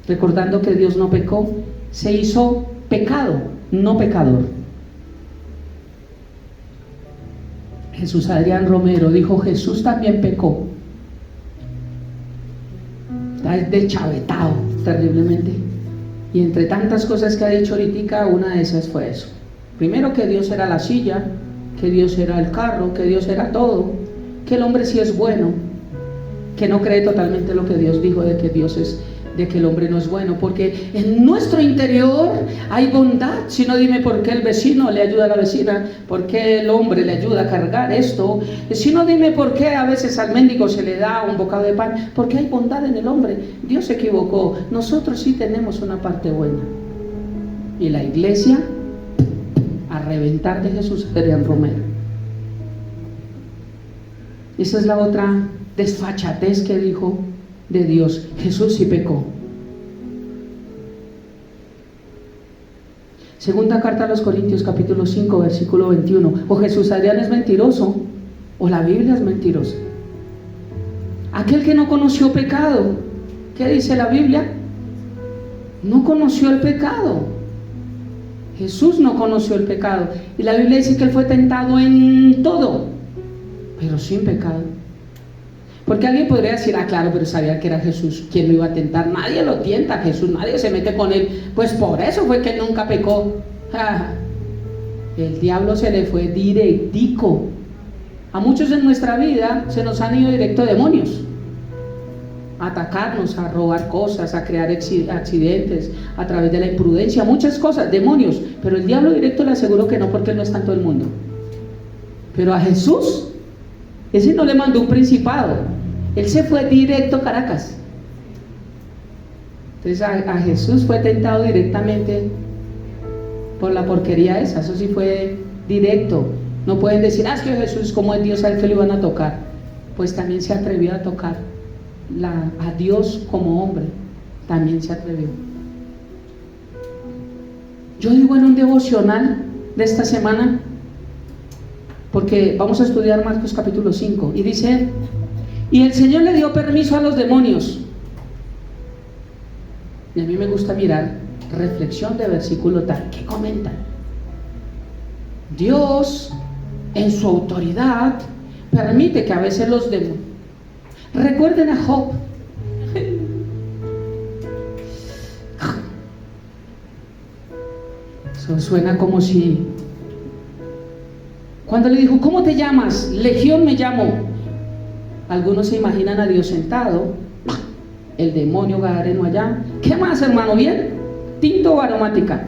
recordando que Dios no pecó, se hizo pecado, no pecador. Jesús Adrián Romero dijo: Jesús también pecó. Está deschavetado terriblemente, y entre tantas cosas que ha dicho ahorita, una de esas fue eso. Primero, que Dios era la silla, que Dios era el carro, que Dios era todo, que el hombre sí es bueno, que no cree totalmente lo que Dios dijo de que el hombre no es bueno, porque en nuestro interior hay bondad. Si no, dime por qué el vecino le ayuda a la vecina, por qué el hombre le ayuda a cargar esto. Si no, dime por qué a veces al mendigo se le da un bocado de pan, porque hay bondad en el hombre. Dios se equivocó, nosotros sí tenemos una parte buena. Y la iglesia a reventar de Jesús Adrián Romero. Esa es la otra desfachatez que dijo de Dios. Jesús sí pecó. Segunda carta a los Corintios, capítulo 5, versículo 21. O Jesús Adrián es mentiroso, o la Biblia es mentirosa. Aquel que no conoció pecado, ¿qué dice la Biblia? No conoció el pecado. Jesús no conoció el pecado, y la Biblia dice que él fue tentado en todo, pero sin pecado. Porque alguien podría decir: ah, claro, pero sabía que era Jesús quien lo iba a tentar. Nadie lo tienta a Jesús, nadie se mete con él. Pues por eso fue que él nunca pecó. El diablo se le fue directico. A muchos en nuestra vida se nos han ido directo demonios, a atacarnos, a robar cosas, a crear accidentes a través de la imprudencia, muchas cosas, demonios. Pero el diablo directo le aseguro que no, porque él no está en todo el mundo. Pero a Jesús, ese no le mandó un principado, él se fue directo a Caracas. Entonces a Jesús fue tentado directamente por la porquería esa. Eso sí fue directo. No pueden decir: ah, es que Jesús, como es Dios, a él que lo iban a tocar. Pues también se atrevió a tocar a Dios como hombre. También se atrevió. Yo digo en un devocional de esta semana, porque vamos a estudiar Marcos capítulo 5, y dice: y el Señor le dio permiso a los demonios. Y a mí me gusta mirar reflexión de versículo tal, ¿qué comentan? Dios en su autoridad permite que a veces los demonios, recuerden a Job. Eso suena como si Cuando le dijo, ¿cómo te llamas? Legión me llamo. Algunos se imaginan a Dios sentado, el demonio gadareno allá. ¿Qué más, hermano? ¿Bien? ¿Tinto o aromática?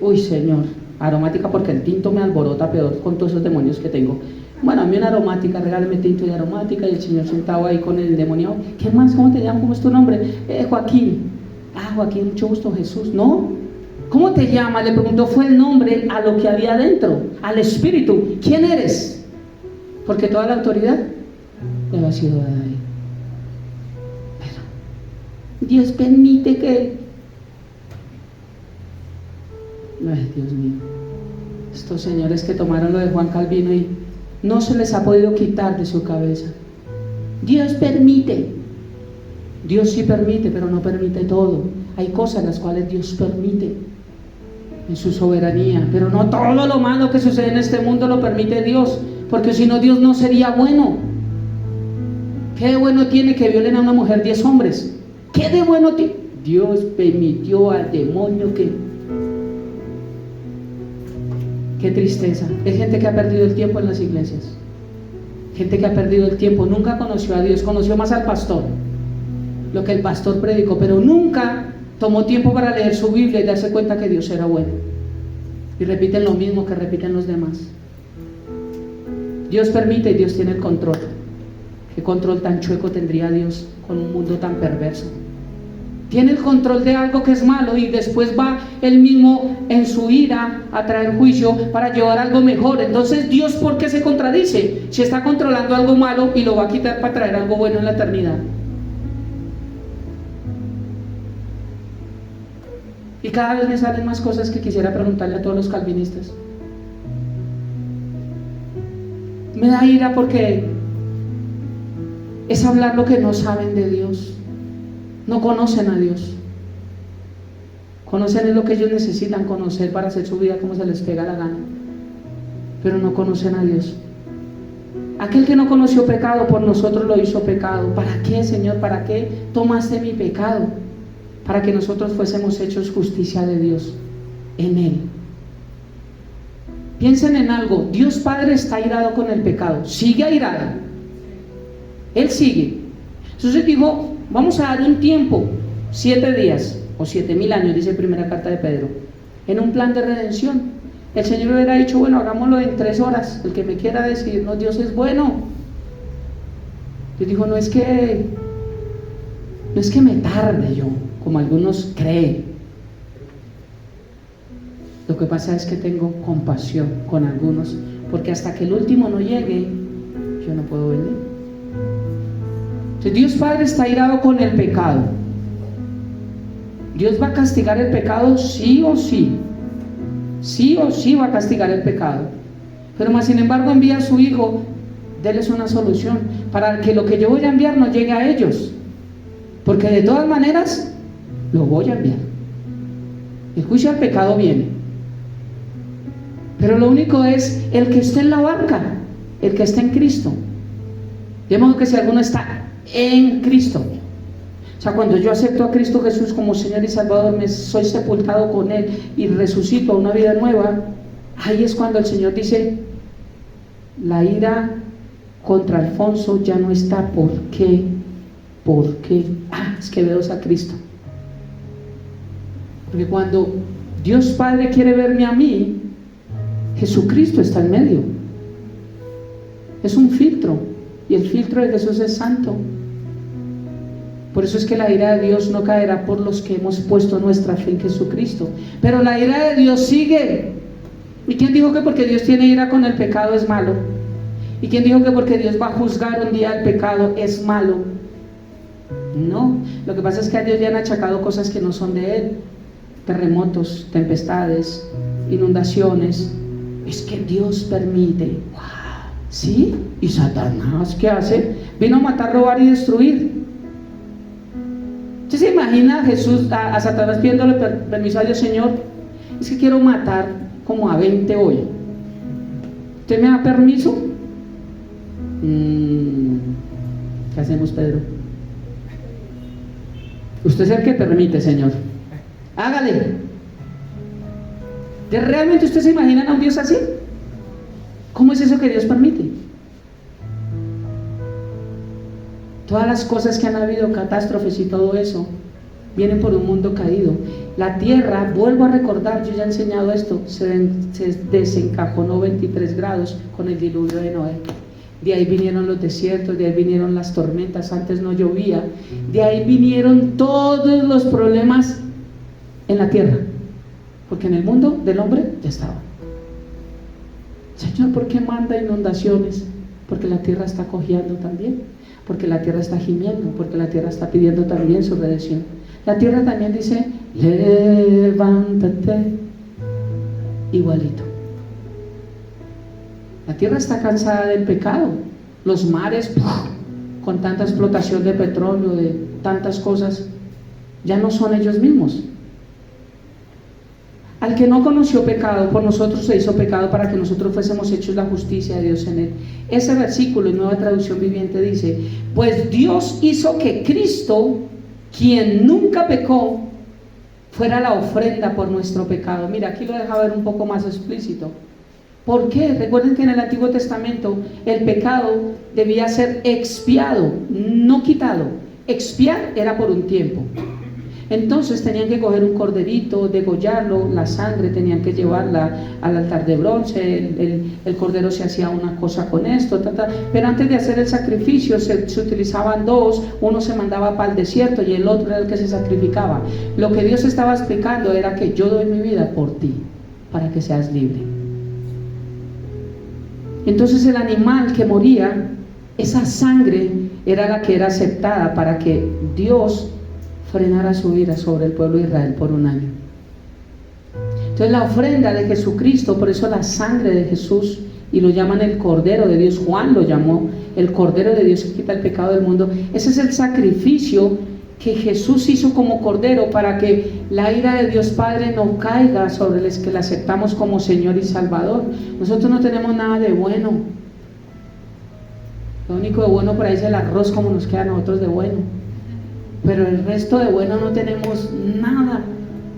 Uy, Señor, aromática porque el tinto me alborota peor con todos esos demonios que tengo. Bueno, a mí una aromática, regálame tinto y aromática. Y el Señor sentado ahí con el demonio. ¿Qué más? ¿Cómo te llamas? ¿Cómo es tu nombre? Joaquín. Ah, Joaquín, mucho gusto, Jesús. ¿No? ¿Cómo te llamas? Le preguntó, fue el nombre a lo que había dentro, al espíritu. ¿Quién eres? Porque toda la autoridad le había sido dada ahí. Pero Dios permite que... Ay, Dios mío. Estos señores que tomaron lo de Juan Calvino y no se les ha podido quitar de su cabeza. Dios permite. Dios sí permite, pero no permite todo. Hay cosas las cuales Dios permite en su soberanía, pero no todo lo malo que sucede en este mundo lo permite Dios, porque si no, Dios no sería bueno. ¿Qué de bueno tiene que violen a una mujer 10 hombres? ¿Qué de bueno tiene? Dios permitió al demonio que... Qué tristeza. Hay gente que ha perdido el tiempo en las iglesias, gente que ha perdido el tiempo, nunca conoció a Dios, conoció más al pastor, lo que el pastor predicó, pero nunca tomó tiempo para leer su Biblia y darse cuenta que Dios era bueno, y repiten lo mismo que repiten los demás. Dios permite y Dios tiene el control. ¿Qué control tan chueco tendría Dios con un mundo tan perverso? Tiene el control de algo que es malo y después va él mismo en su ira a traer juicio para llevar algo mejor. Entonces, ¿Dios por qué se contradice? Si está controlando algo malo y lo va a quitar para traer algo bueno en la eternidad. Y cada vez me salen más cosas que quisiera preguntarle a todos los calvinistas. Me da ira porque es hablar lo que no saben de Dios. No conocen a Dios. Conocen lo que ellos necesitan conocer para hacer su vida como se les pega la gana, pero no conocen a Dios. Aquel que no conoció pecado por nosotros lo hizo pecado. ¿Para qué, Señor? ¿Para qué tomaste mi pecado? Para que nosotros fuésemos hechos justicia de Dios en Él. Piensen en algo. Dios Padre está airado con el pecado, sigue airado, Él sigue. Entonces dijo, vamos a dar un tiempo, 7 días o 7,000 años, dice primera carta de Pedro, en un plan de redención. El Señor hubiera dicho, bueno, hagámoslo en 3 horas. El que me quiera decirnos, Dios es bueno. Dios dijo, no es que me tarde yo, como algunos creen. Lo que pasa es que tengo compasión con algunos, porque hasta que el último no llegue, yo no puedo venir. Entonces, Dios Padre está airado con el pecado. Dios va a castigar el pecado sí o sí. Sí o sí va a castigar el pecado. Pero más sin embargo envía a su Hijo, déles una solución, para que lo que yo voy a enviar no llegue a ellos. Porque de todas maneras, lo voy a enviar. El juicio al pecado viene. Pero lo único es el que esté en la barca, el que esté en Cristo. De modo que si alguno está en Cristo, o sea, cuando yo acepto a Cristo Jesús como Señor y Salvador, me soy sepultado con Él y resucito a una vida nueva, ahí es cuando el Señor dice, la ira contra Alfonso ya no está. ¿Por qué? ¿Por qué? Es que veo a Cristo. Porque cuando Dios Padre quiere verme a mí, Jesucristo está en medio. Es un filtro, y el filtro de Jesús es santo. Por eso es que la ira de Dios no caerá por los que hemos puesto nuestra fe en Jesucristo. Pero la ira de Dios sigue. ¿Y quién dijo que porque Dios tiene ira con el pecado es malo? ¿Y quién dijo que porque Dios va a juzgar un día el pecado es malo? No, lo que pasa es que a Dios le han achacado cosas que no son de Él. Terremotos, tempestades, inundaciones. Es que Dios permite. ¡Wow! ¿Sí? ¿Y Satanás qué hace? Vino a matar, robar y destruir. ¿Usted se imagina a Jesús, a Satanás pidiéndole permiso a Dios? Señor, es que quiero matar como a 20 hoy. ¿Usted me da permiso? ¿Qué hacemos, Pedro? Usted es el que permite, Señor. Hágale. ¿Realmente usted se imagina a un Dios así? ¿Cómo es eso que Dios permite? Todas las cosas que han habido, catástrofes y todo eso, vienen por un mundo caído. La tierra, vuelvo a recordar, yo ya he enseñado esto, se desencajonó 23 grados con el diluvio de Noé. De ahí vinieron los desiertos, de ahí vinieron las tormentas, antes no llovía, de ahí vinieron todos los problemas en la tierra, porque en el mundo del hombre ya estaba. Señor, ¿por qué manda inundaciones? Porque la tierra está cojeando también, porque la tierra está gimiendo, porque la tierra está pidiendo también su redención. La tierra también dice, levántate, igualito. La tierra está cansada del pecado. Los mares, con tanta explotación de petróleo, de tantas cosas, ya no son ellos mismos. Al que no conoció pecado, por nosotros se hizo pecado para que nosotros fuésemos hechos la justicia de Dios en él. Ese versículo en Nueva Traducción Viviente dice, pues Dios hizo que Cristo, quien nunca pecó, fuera la ofrenda por nuestro pecado. Mira, aquí lo deja ver un poco más explícito. ¿Por qué? Recuerden que en el Antiguo Testamento el pecado debía ser expiado, no quitado. Expiar era por un tiempo. Entonces tenían que coger un corderito, degollarlo, la sangre tenían que llevarla al altar de bronce, el cordero se hacía una cosa con esto, pero antes de hacer el sacrificio se utilizaban dos, uno se mandaba para el desierto y el otro era el que se sacrificaba. Lo que Dios estaba explicando era que yo doy mi vida por ti, para que seas libre. Entonces el animal que moría, esa sangre era la que era aceptada para que Dios frenara su ira sobre el pueblo de Israel por un año. Entonces la ofrenda de Jesucristo, por eso la sangre de Jesús, y lo llaman el Cordero de Dios, Juan lo llamó el Cordero de Dios que quita el pecado del mundo. Ese es el sacrificio que Jesús hizo como Cordero para que la ira de Dios Padre no caiga sobre los que le aceptamos como Señor y Salvador. Nosotros no tenemos nada de bueno. Lo único de bueno por ahí es el arroz, como nos queda a nosotros de bueno, pero el resto de bueno no tenemos nada,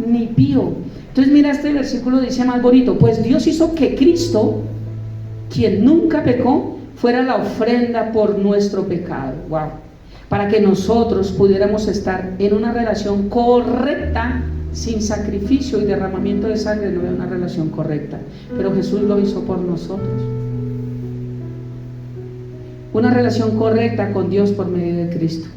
ni pío. Entonces mira, este versículo dice más bonito, pues Dios hizo que Cristo, quien nunca pecó, fuera la ofrenda por nuestro pecado. Wow. Para que nosotros pudiéramos estar en una relación correcta, sin sacrificio y derramamiento de sangre. No era una relación correcta, pero Jesús lo hizo por nosotros. Una relación correcta con Dios por medio de Cristo.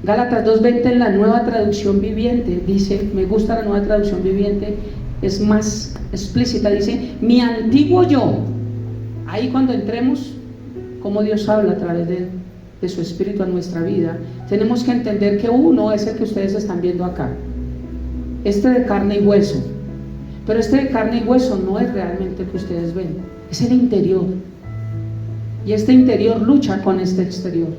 Gálatas 2:20 en la Nueva Traducción Viviente dice, me gusta la Nueva Traducción Viviente, es más explícita, dice, mi antiguo yo. Ahí cuando entremos, cómo Dios habla a través de su Espíritu a nuestra vida, tenemos que entender que uno es el que ustedes están viendo acá, este de carne y hueso, pero este de carne y hueso no es realmente el que ustedes ven, es el interior, y este interior lucha con este exterior.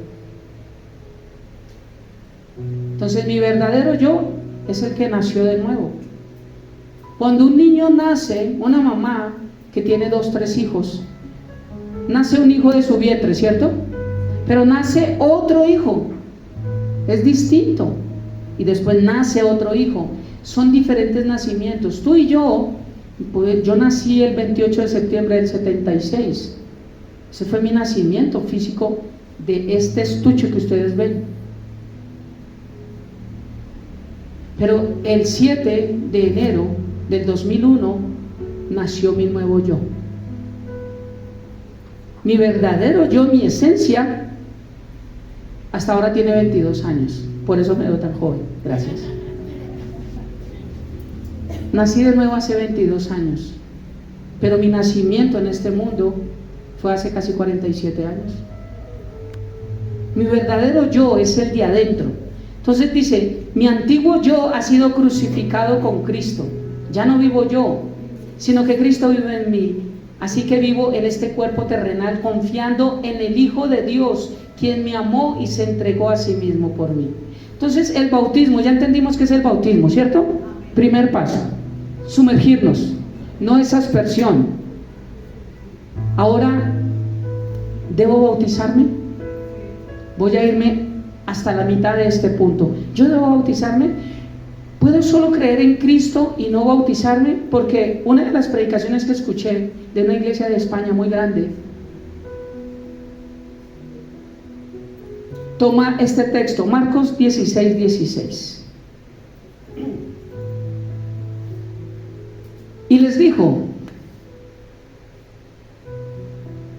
Entonces mi verdadero yo es el que nació de nuevo. Cuando un niño nace, una mamá que tiene 2, 3 hijos, nace un hijo de su vientre, ¿cierto? Pero nace otro hijo, es distinto, y después nace otro hijo. Son diferentes nacimientos. Tú y yo, pues yo nací el 28 de septiembre del 76. Ese fue mi nacimiento físico de este estuche que ustedes ven. Pero el 7 de enero del 2001 nació mi nuevo yo. Mi verdadero yo, mi esencia, hasta ahora tiene 22 años. Por eso me veo tan joven. Gracias. Nací de nuevo hace 22 años. Pero mi nacimiento en este mundo fue hace casi 47 años. Mi verdadero yo es el de adentro. Entonces dice, mi antiguo yo ha sido crucificado con Cristo. Ya no vivo yo, sino que Cristo vive en mí. Así que vivo en este cuerpo terrenal confiando en el Hijo de Dios, quien me amó y se entregó a sí mismo por mí. Entonces el bautismo, ya entendimos qué es el bautismo, ¿cierto? Primer paso, sumergirnos, no es aspersión. Ahora, ¿debo bautizarme? Voy a irme hasta la mitad de este punto. ¿Yo debo bautizarme? ¿puedo solo creer en Cristo y no bautizarme? Porque una de las predicaciones que escuché de una iglesia de España muy grande toma este texto, Marcos 16:16. Y les dijo,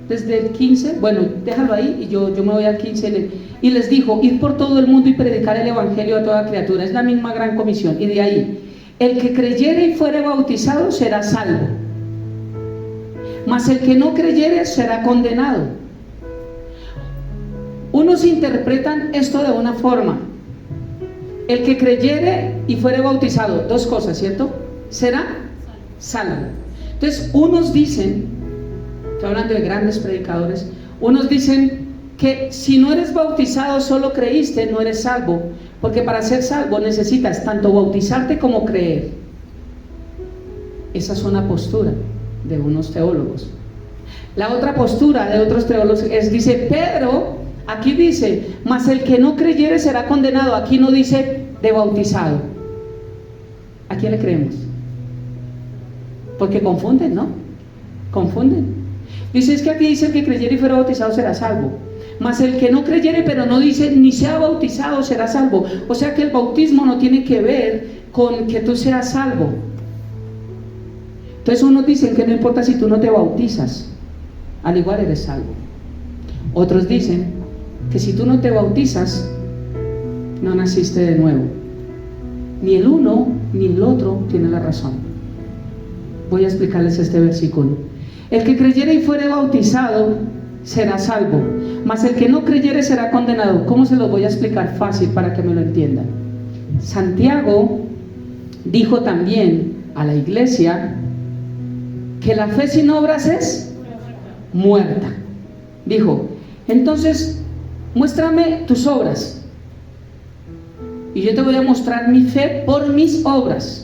desde el 15, bueno, déjalo ahí y yo me voy al 15, y les dijo, id por todo el mundo y predicar el evangelio a toda criatura. Es la misma gran comisión. Y de ahí, el que creyere y fuere bautizado será salvo, mas el que no creyere será condenado. Unos interpretan esto de una forma: el que creyere y fuere bautizado, dos cosas, ¿cierto? Será salvo. Entonces unos dicen, estoy hablando de grandes predicadores, unos dicen que si no eres bautizado, solo creíste, no eres salvo, porque para ser salvo necesitas tanto bautizarte como creer. Esa es una postura de unos teólogos. La otra postura de otros teólogos dice, pero aquí dice, mas el que no creyere será condenado. Aquí no dice de bautizado. ¿A quién le creemos? Porque confunden, ¿no? Confunden. Dice, es que aquí dice, el que creyere y fuera bautizado será salvo, mas el que no creyere, pero no dice ni sea bautizado será salvo. O sea que el bautismo no tiene que ver con que tú seas salvo. Entonces unos dicen que no importa si tú no te bautizas, al igual eres salvo. Otros dicen que si tú no te bautizas, no naciste de nuevo. Ni el uno ni el otro tiene la razón. Voy a explicarles este versículo. El que creyere y fuere bautizado será salvo, mas el que no creyere será condenado. ¿Cómo se los voy a explicar fácil para que me lo entiendan? Santiago dijo también a la iglesia que la fe sin obras es muerta. Dijo, entonces muéstrame tus obras y yo te voy a mostrar mi fe por mis obras.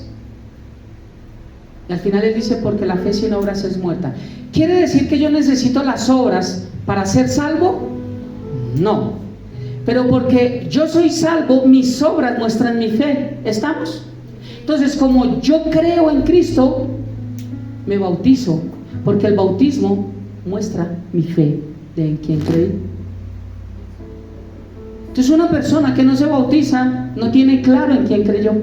Y al final él dice, porque la fe sin obras es muerta. ¿Quiere decir que yo necesito las obras para ser salvo? No. Pero porque yo soy salvo, mis obras muestran mi fe. ¿Estamos? Entonces, como yo creo en Cristo, me bautizo, porque el bautismo muestra mi fe de en quien creí. Entonces, una persona que no se bautiza no tiene claro en quién creyó.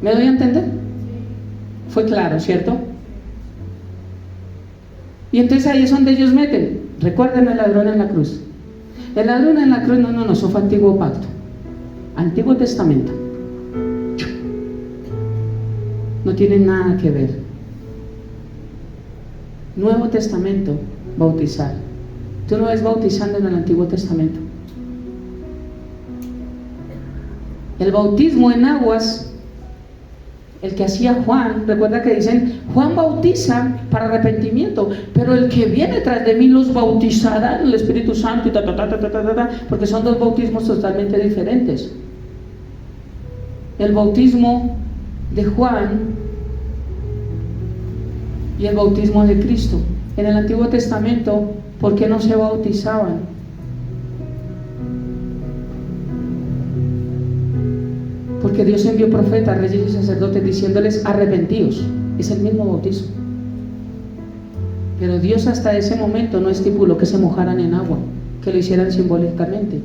¿Me doy a entender? Fue claro, ¿cierto? Y entonces ahí es donde ellos meten. Recuerden el ladrón en la cruz. El ladrón en la cruz, no, eso fue antiguo pacto, Antiguo Testamento. No tiene nada que ver. Nuevo Testamento, bautizar. Tú no ves bautizando en el Antiguo Testamento. El bautismo en aguas, el que hacía Juan, recuerda que dicen, Juan bautiza para arrepentimiento, pero el que viene tras de mí los bautizará en el Espíritu Santo y porque son dos bautismos totalmente diferentes. El bautismo de Juan y el bautismo de Cristo. En el Antiguo Testamento, ¿por qué no se bautizaban? Porque Dios envió profetas, reyes y sacerdotes diciéndoles arrepentíos. Es el mismo bautismo. Pero Dios hasta ese momento no estipuló que se mojaran en agua, que lo hicieran simbólicamente.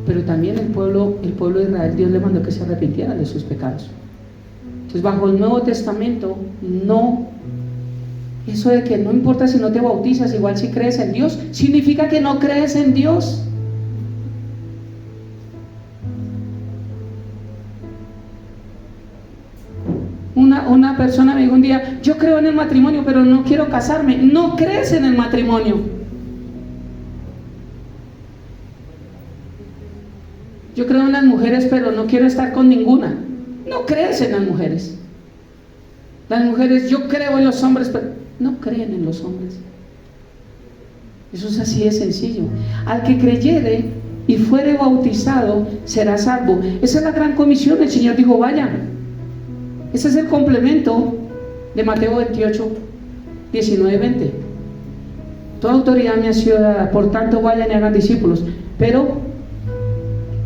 Pero también el pueblo de Israel, Dios le mandó que se arrepintieran de sus pecados. Entonces, bajo el Nuevo Testamento, no, eso de que no importa si no te bautizas, igual si crees en Dios, significa que no crees en Dios. Una persona me dijo un día, yo creo en el matrimonio, pero no quiero casarme. No crees en el matrimonio. Yo creo en las mujeres, pero no quiero estar con ninguna. No crees en las mujeres. Las mujeres, yo creo en los hombres, pero no creen en los hombres. Eso es así de sencillo. Al que creyere y fuere bautizado será salvo. Esa es la gran comisión. El Señor dijo, vayan. Ese es el complemento de Mateo 28, 19, 20. Toda autoridad me ha sido dada, por tanto vayan y hagan discípulos. Pero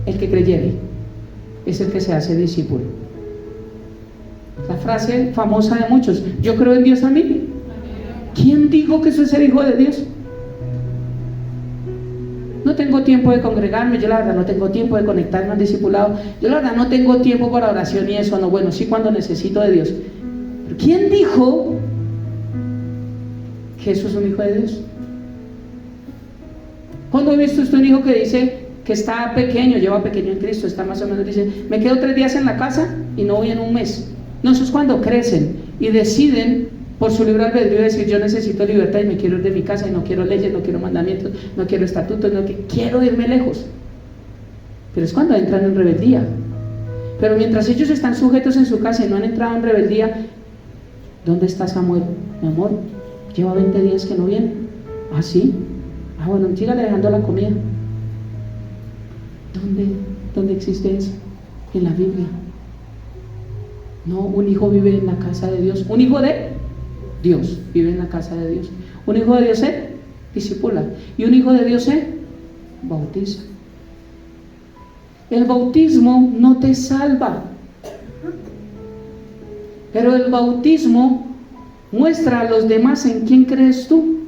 el que creyere. es el que se hace discípulo. La frase famosa de muchos: yo creo en Dios también. ¿Quién dijo que eso es ser hijo de Dios? No tengo tiempo de congregarme, yo la verdad no tengo tiempo de conectarme al discipulado, yo la verdad no tengo tiempo para oración y eso, no, bueno, sí cuando necesito de Dios. ¿Pero quién dijo que eso es un hijo de Dios? ¿Cuándo ha visto usted un hijo que dice que está pequeño, lleva pequeño en Cristo, está más o menos, dice, me quedo 3 días en la casa y no voy en un mes? No, eso es cuando crecen y deciden por su libre albedrío decir, yo necesito libertad y me quiero ir de mi casa y no quiero leyes, no quiero mandamientos, no quiero estatutos, quiero irme lejos. Pero es cuando entran en rebeldía. Pero mientras ellos están sujetos en su casa y no han entrado en rebeldía, ¿dónde está Samuel? Mi amor, lleva 20 días que no viene. ¿Ah, sí? Ah, bueno, sígale dejando la comida. ¿Dónde existe eso? En la Biblia. No, un hijo vive en la casa de Dios. Un hijo de Dios vive en la casa de Dios. Un hijo de Dios se discipula y un hijo de Dios se bautiza. El bautismo no te salva, pero el bautismo muestra a los demás en quién crees tú.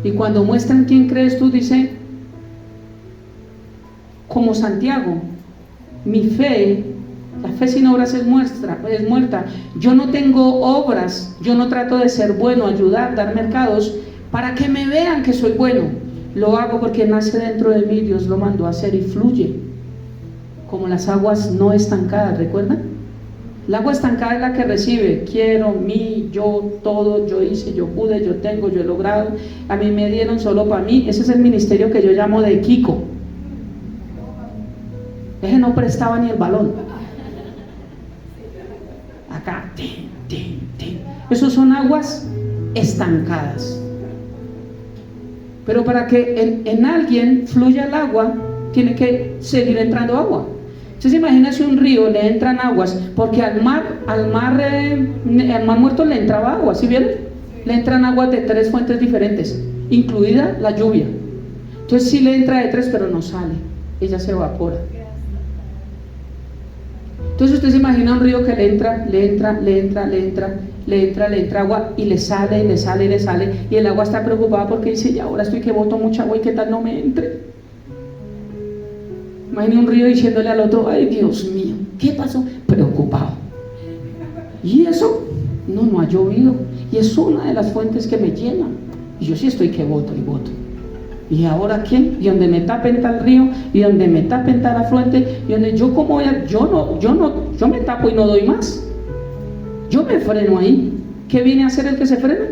Y cuando muestran quién crees tú, dice, como Santiago, mi fe, la fe sin obras es muerta. Yo no tengo obras, yo no trato de ser bueno, ayudar, dar mercados para que me vean que soy bueno. Lo hago porque nace dentro de mí, Dios lo mandó a hacer y fluye como las aguas no estancadas. ¿Recuerdan? El agua estancada es la que recibe, quiero, mí, yo, todo, yo hice, yo pude, yo tengo, yo he logrado, a mí me dieron solo para mí. Ese es el ministerio que yo llamo de Kiko. Ese no prestaba ni el balón. Acá, esos son aguas estancadas. Pero para que en alguien fluya el agua, tiene que seguir entrando agua. Entonces imagínese un río, le entran aguas, porque al mar muerto le entraba agua, ¿sí vieron? Le entran aguas de 3 fuentes diferentes, incluida la lluvia. Entonces sí le entra de 3, pero no sale, ella se evapora. Entonces usted se imagina un río que le entra agua y le sale, y el agua está preocupada porque dice, ya ahora estoy que boto mucha agua y qué tal no me entre. Imagina un río diciéndole al otro, ay Dios mío, ¿qué pasó? Preocupado. ¿Y eso? No ha llovido, y es una de las fuentes que me llena, y yo sí estoy que boto. ¿Y ahora quién? Y donde me tapen tal río, y donde me tapen tal afluente, y donde yo como yo me tapo y no doy más. Yo me freno ahí. ¿Qué viene a hacer el que se frena?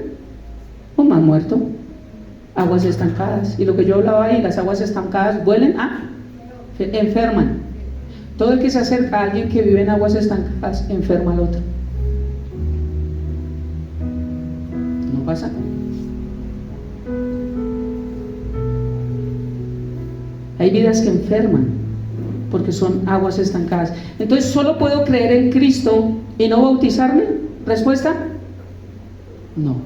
Un mar muerto, aguas estancadas. Y lo que yo hablaba ahí, las aguas estancadas vuelven enferman. Todo el que se acerca a alguien que vive en aguas estancadas enferma al otro. ¿No pasa? Hay vidas que enferman porque son aguas estancadas. Entonces, ¿solo puedo creer en Cristo y no bautizarme? ¿Respuesta? No.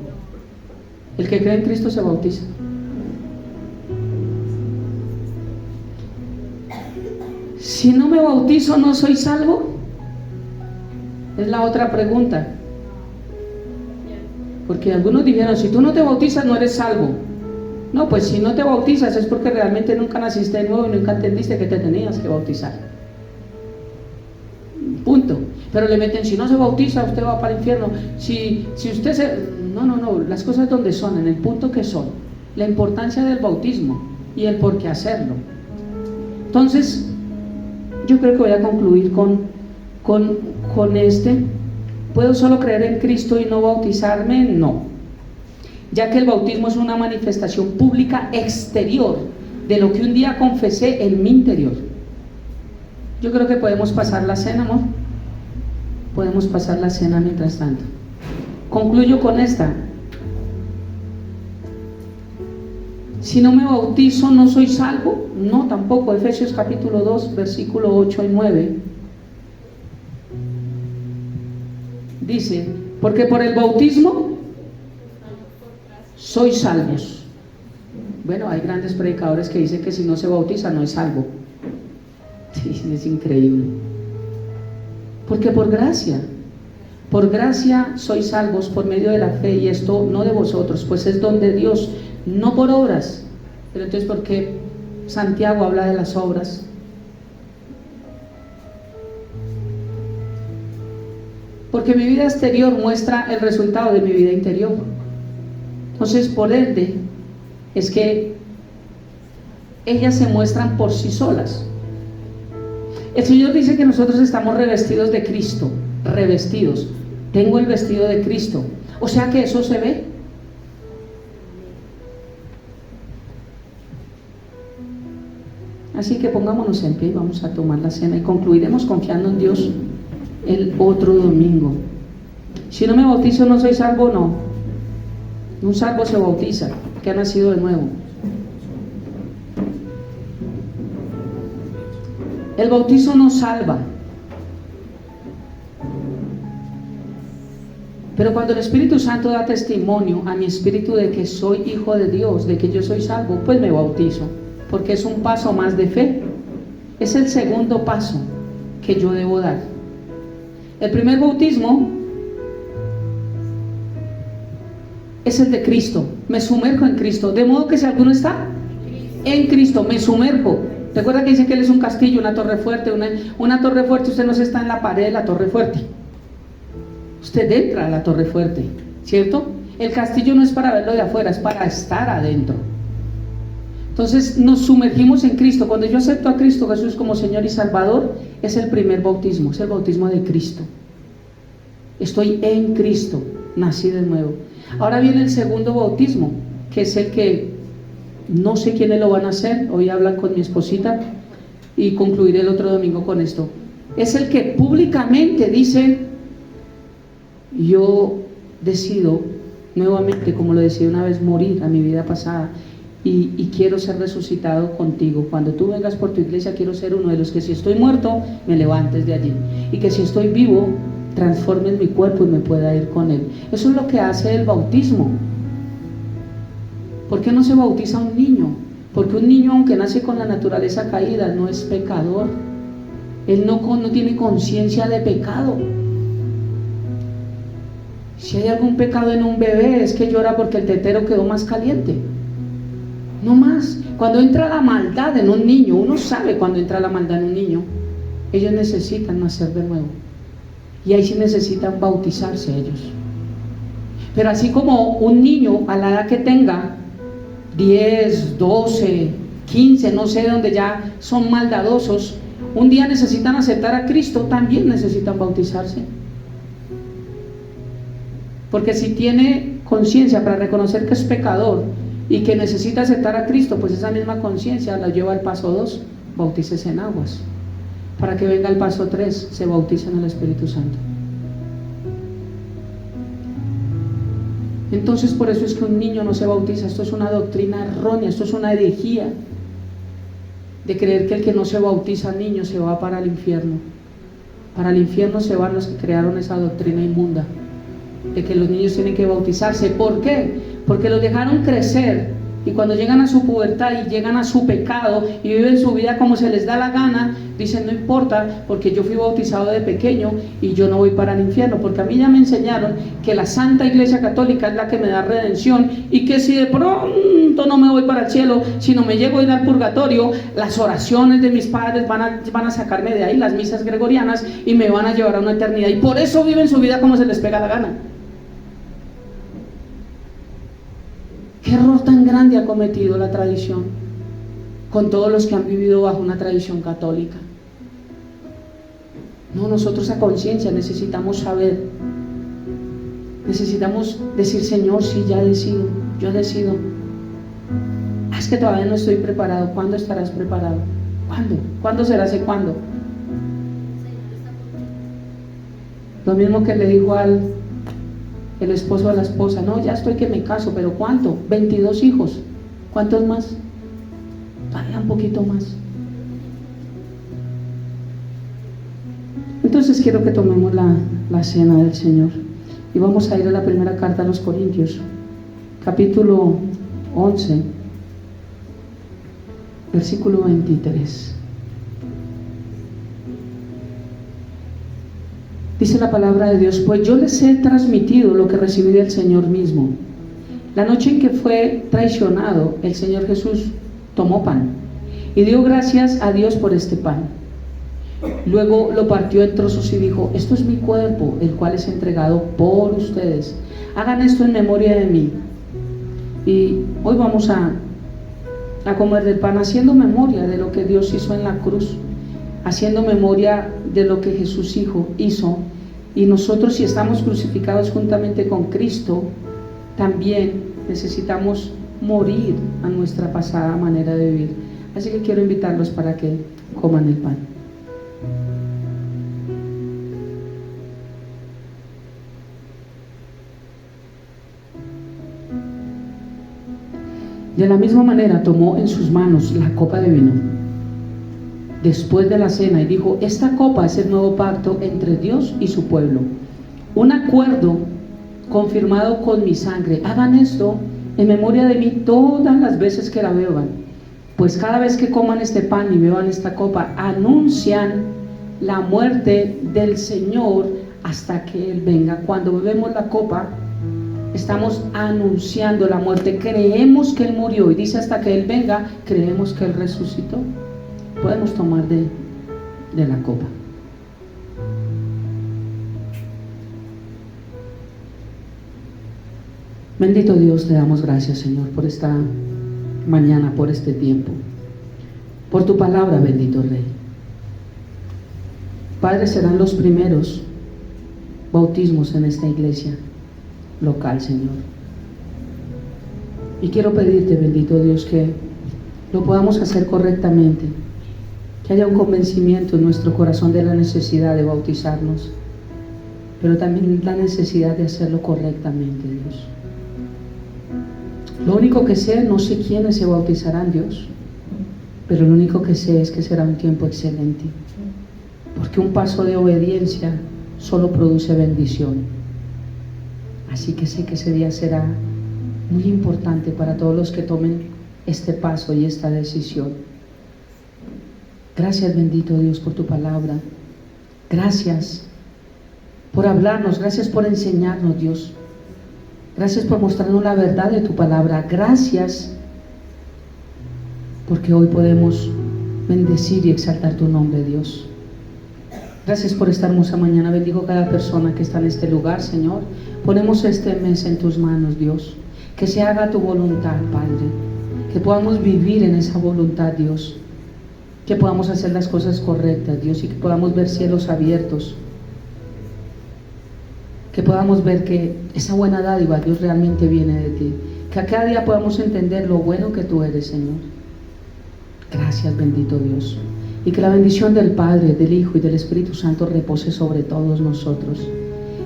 El que cree en Cristo se bautiza. Si no me bautizo, ¿no soy salvo? Es la otra pregunta. Porque algunos dijeron, si tú no te bautizas, no eres salvo. No, pues si no te bautizas es porque realmente nunca naciste de nuevo y nunca entendiste que te tenías que bautizar. Punto. Pero le meten, si no se bautiza, usted va para el infierno. Si usted se... No, las cosas donde son, en el punto que son. La importancia del bautismo y el por qué hacerlo. Entonces, yo creo que voy a concluir con este. ¿Puedo solo creer en Cristo y no bautizarme? No. Ya que el bautismo es una manifestación pública exterior de lo que un día confesé en mi interior. Yo creo que podemos pasar la cena, amor. Podemos pasar la cena mientras tanto. Concluyo con esta. Si no me bautizo, ¿no soy salvo? No, tampoco. Efesios capítulo 2, versículo 8 y 9. Dice, porque por el bautismo sois salvos. Bueno, hay grandes predicadores que dicen que si no se bautiza no es salvo. Sí, es increíble. Porque por gracia sois salvos por medio de la fe, y esto no de vosotros, pues es don de Dios, no por obras. Pero entonces, ¿por qué Santiago habla de las obras? Porque mi vida exterior muestra el resultado de mi vida interior. Entonces, por ende, es que ellas se muestran por sí solas. El Señor dice que nosotros estamos revestidos de Cristo, revestidos. Tengo el vestido de Cristo. O sea que eso se ve. Así que pongámonos en pie y vamos a tomar la cena y concluiremos confiando en Dios el otro domingo. Si no me bautizo, no soy salvo, no. Un salvo se bautiza, que ha nacido de nuevo. El bautizo no salva. Pero cuando el Espíritu Santo da testimonio a mi espíritu de que soy hijo de Dios, de que yo soy salvo, pues me bautizo, porque es un paso más de fe. Es el segundo paso que yo debo dar. El primer bautismo es el de Cristo. Me sumerjo en Cristo, de modo que si alguno está en Cristo, me sumerjo. Recuerda que dicen que Él es un castillo, una torre fuerte. Una torre fuerte, usted no se está en la pared de la torre fuerte, usted entra a la torre fuerte, ¿cierto? El castillo no es para verlo de afuera, es para estar adentro. Entonces nos sumergimos en Cristo. Cuando yo acepto a Cristo Jesús como Señor y Salvador, es el primer bautismo, es el bautismo de Cristo. Estoy en Cristo, nací de nuevo. Ahora viene el segundo bautismo, que es el que no sé quiénes lo van a hacer. Hoy hablan con mi esposita y concluiré el otro domingo con esto. Es el que públicamente dice: yo decido nuevamente, como lo decidí una vez, morir a mi vida pasada y quiero ser resucitado contigo. Cuando tú vengas por tu iglesia, quiero ser uno de los que, si estoy muerto, me levantes de allí, y que si estoy vivo, transformes mi cuerpo y me pueda ir con Él. Eso es lo que hace el bautismo. ¿Por qué no se bautiza un niño? Porque un niño, aunque nace con la naturaleza caída, no es pecador. Él no tiene conciencia de pecado. Si hay algún pecado en un bebé, es que llora porque el tetero quedó más caliente. No más. Cuando entra la maldad en un niño, uno sabe cuando entra la maldad en un niño, ellos necesitan nacer de nuevo. Y ahí sí necesitan bautizarse ellos. Pero así como un niño, a la edad que tenga 10, 12, 15, no sé, donde ya son maldadosos, un día necesitan aceptar a Cristo, también necesitan bautizarse. Porque si tiene conciencia para reconocer que es pecador y que necesita aceptar a Cristo, pues esa misma conciencia la lleva al paso 2, bautícese en aguas, para que venga el paso 3, se bautiza en el Espíritu Santo. Entonces, por eso es que un niño no se bautiza. Esto es una doctrina errónea, esto es una herejía de creer que el que no se bautiza niño se va para el infierno. Para el infierno se van los que crearon esa doctrina inmunda de que los niños tienen que bautizarse. ¿Por qué? Porque los dejaron crecer, y cuando llegan a su pubertad y llegan a su pecado y viven su vida como se les da la gana, dicen: no importa, porque yo fui bautizado de pequeño y yo no voy para el infierno, porque a mí ya me enseñaron que la Santa Iglesia Católica es la que me da redención, y que si de pronto no me voy para el cielo, sino me llego a ir al purgatorio, las oraciones de mis padres van a sacarme de ahí, las misas gregorianas, y me van a llevar a una eternidad, y por eso viven su vida como se les pega la gana. ¿Qué error tan grande ha cometido la tradición con todos los que han vivido bajo una tradición católica? No, nosotros a conciencia necesitamos saber, necesitamos decir: Señor, sí, ya decido, yo decido. Es que todavía no estoy preparado. ¿Cuándo estarás preparado? ¿Cuándo? ¿Cuándo será ese cuándo? Lo mismo que le dijo el esposo a la esposa: no, ya estoy que me caso, pero ¿cuánto? 22 hijos. ¿Cuántos más? Todavía un poquito más. Entonces quiero que tomemos la cena del Señor, y vamos a ir a la primera carta a los Corintios, capítulo 11, versículo 23. Dice la palabra de Dios: pues yo les he transmitido lo que recibí del Señor mismo. La noche en que fue traicionado, el Señor Jesús tomó pan y dio gracias a Dios por este pan. Luego lo partió en trozos y dijo: esto es mi cuerpo, el cual es entregado por ustedes. Hagan esto en memoria de mí. Y hoy vamos a comer del pan haciendo memoria de lo que Dios hizo en la cruz, haciendo memoria de lo que Jesús hizo. Y nosotros, si estamos crucificados juntamente con Cristo, también necesitamos morir a nuestra pasada manera de vivir. Así que quiero invitarlos para que coman el pan. De la misma manera tomó en sus manos la copa de vino después de la cena y dijo: esta copa es el nuevo pacto entre Dios y su pueblo, un acuerdo confirmado con mi sangre. Hagan esto en memoria de mí todas las veces que la beban, pues cada vez que coman este pan y beban esta copa, anuncian la muerte del Señor hasta que Él venga. Cuando bebemos la copa, estamos anunciando la muerte. Creemos que Él murió, y dice hasta que Él venga. Creemos que Él resucitó. Podemos tomar de la copa. Bendito Dios, te damos gracias, Señor, por esta mañana, por este tiempo, por tu palabra, bendito Rey. Padre, serán los primeros bautismos en esta iglesia local, Señor. Y quiero pedirte, bendito Dios, que lo podamos hacer correctamente, que haya un convencimiento en nuestro corazón de la necesidad de bautizarnos, pero también la necesidad de hacerlo correctamente, Dios. Lo único que sé, no sé quiénes se bautizarán, Dios, pero lo único que sé es que será un tiempo excelente, porque un paso de obediencia solo produce bendición. Así que sé que ese día será muy importante para todos los que tomen este paso y esta decisión. Gracias, bendito Dios, por tu palabra. Gracias por hablarnos, gracias por enseñarnos, Dios. Gracias por mostrarnos la verdad de tu palabra. Gracias porque hoy podemos bendecir y exaltar tu nombre, Dios. Gracias por esta hermosa mañana. Bendigo cada persona que está en este lugar, Señor. Ponemos este mes en tus manos, Dios. Que se haga tu voluntad, Padre. Que podamos vivir en esa voluntad, Dios. Que podamos hacer las cosas correctas, Dios, y que podamos ver cielos abiertos. Que podamos ver que esa buena dádiva, Dios, realmente viene de ti. Que a cada día podamos entender lo bueno que tú eres, Señor. Gracias, bendito Dios. Y que la bendición del Padre, del Hijo y del Espíritu Santo repose sobre todos nosotros.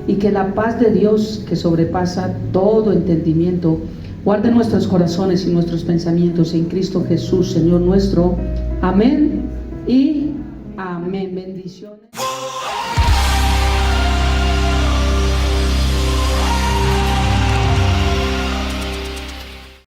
Y que la paz de Dios, que sobrepasa todo entendimiento, guarde nuestros corazones y nuestros pensamientos en Cristo Jesús, Señor nuestro. Amén y amén. Bendiciones.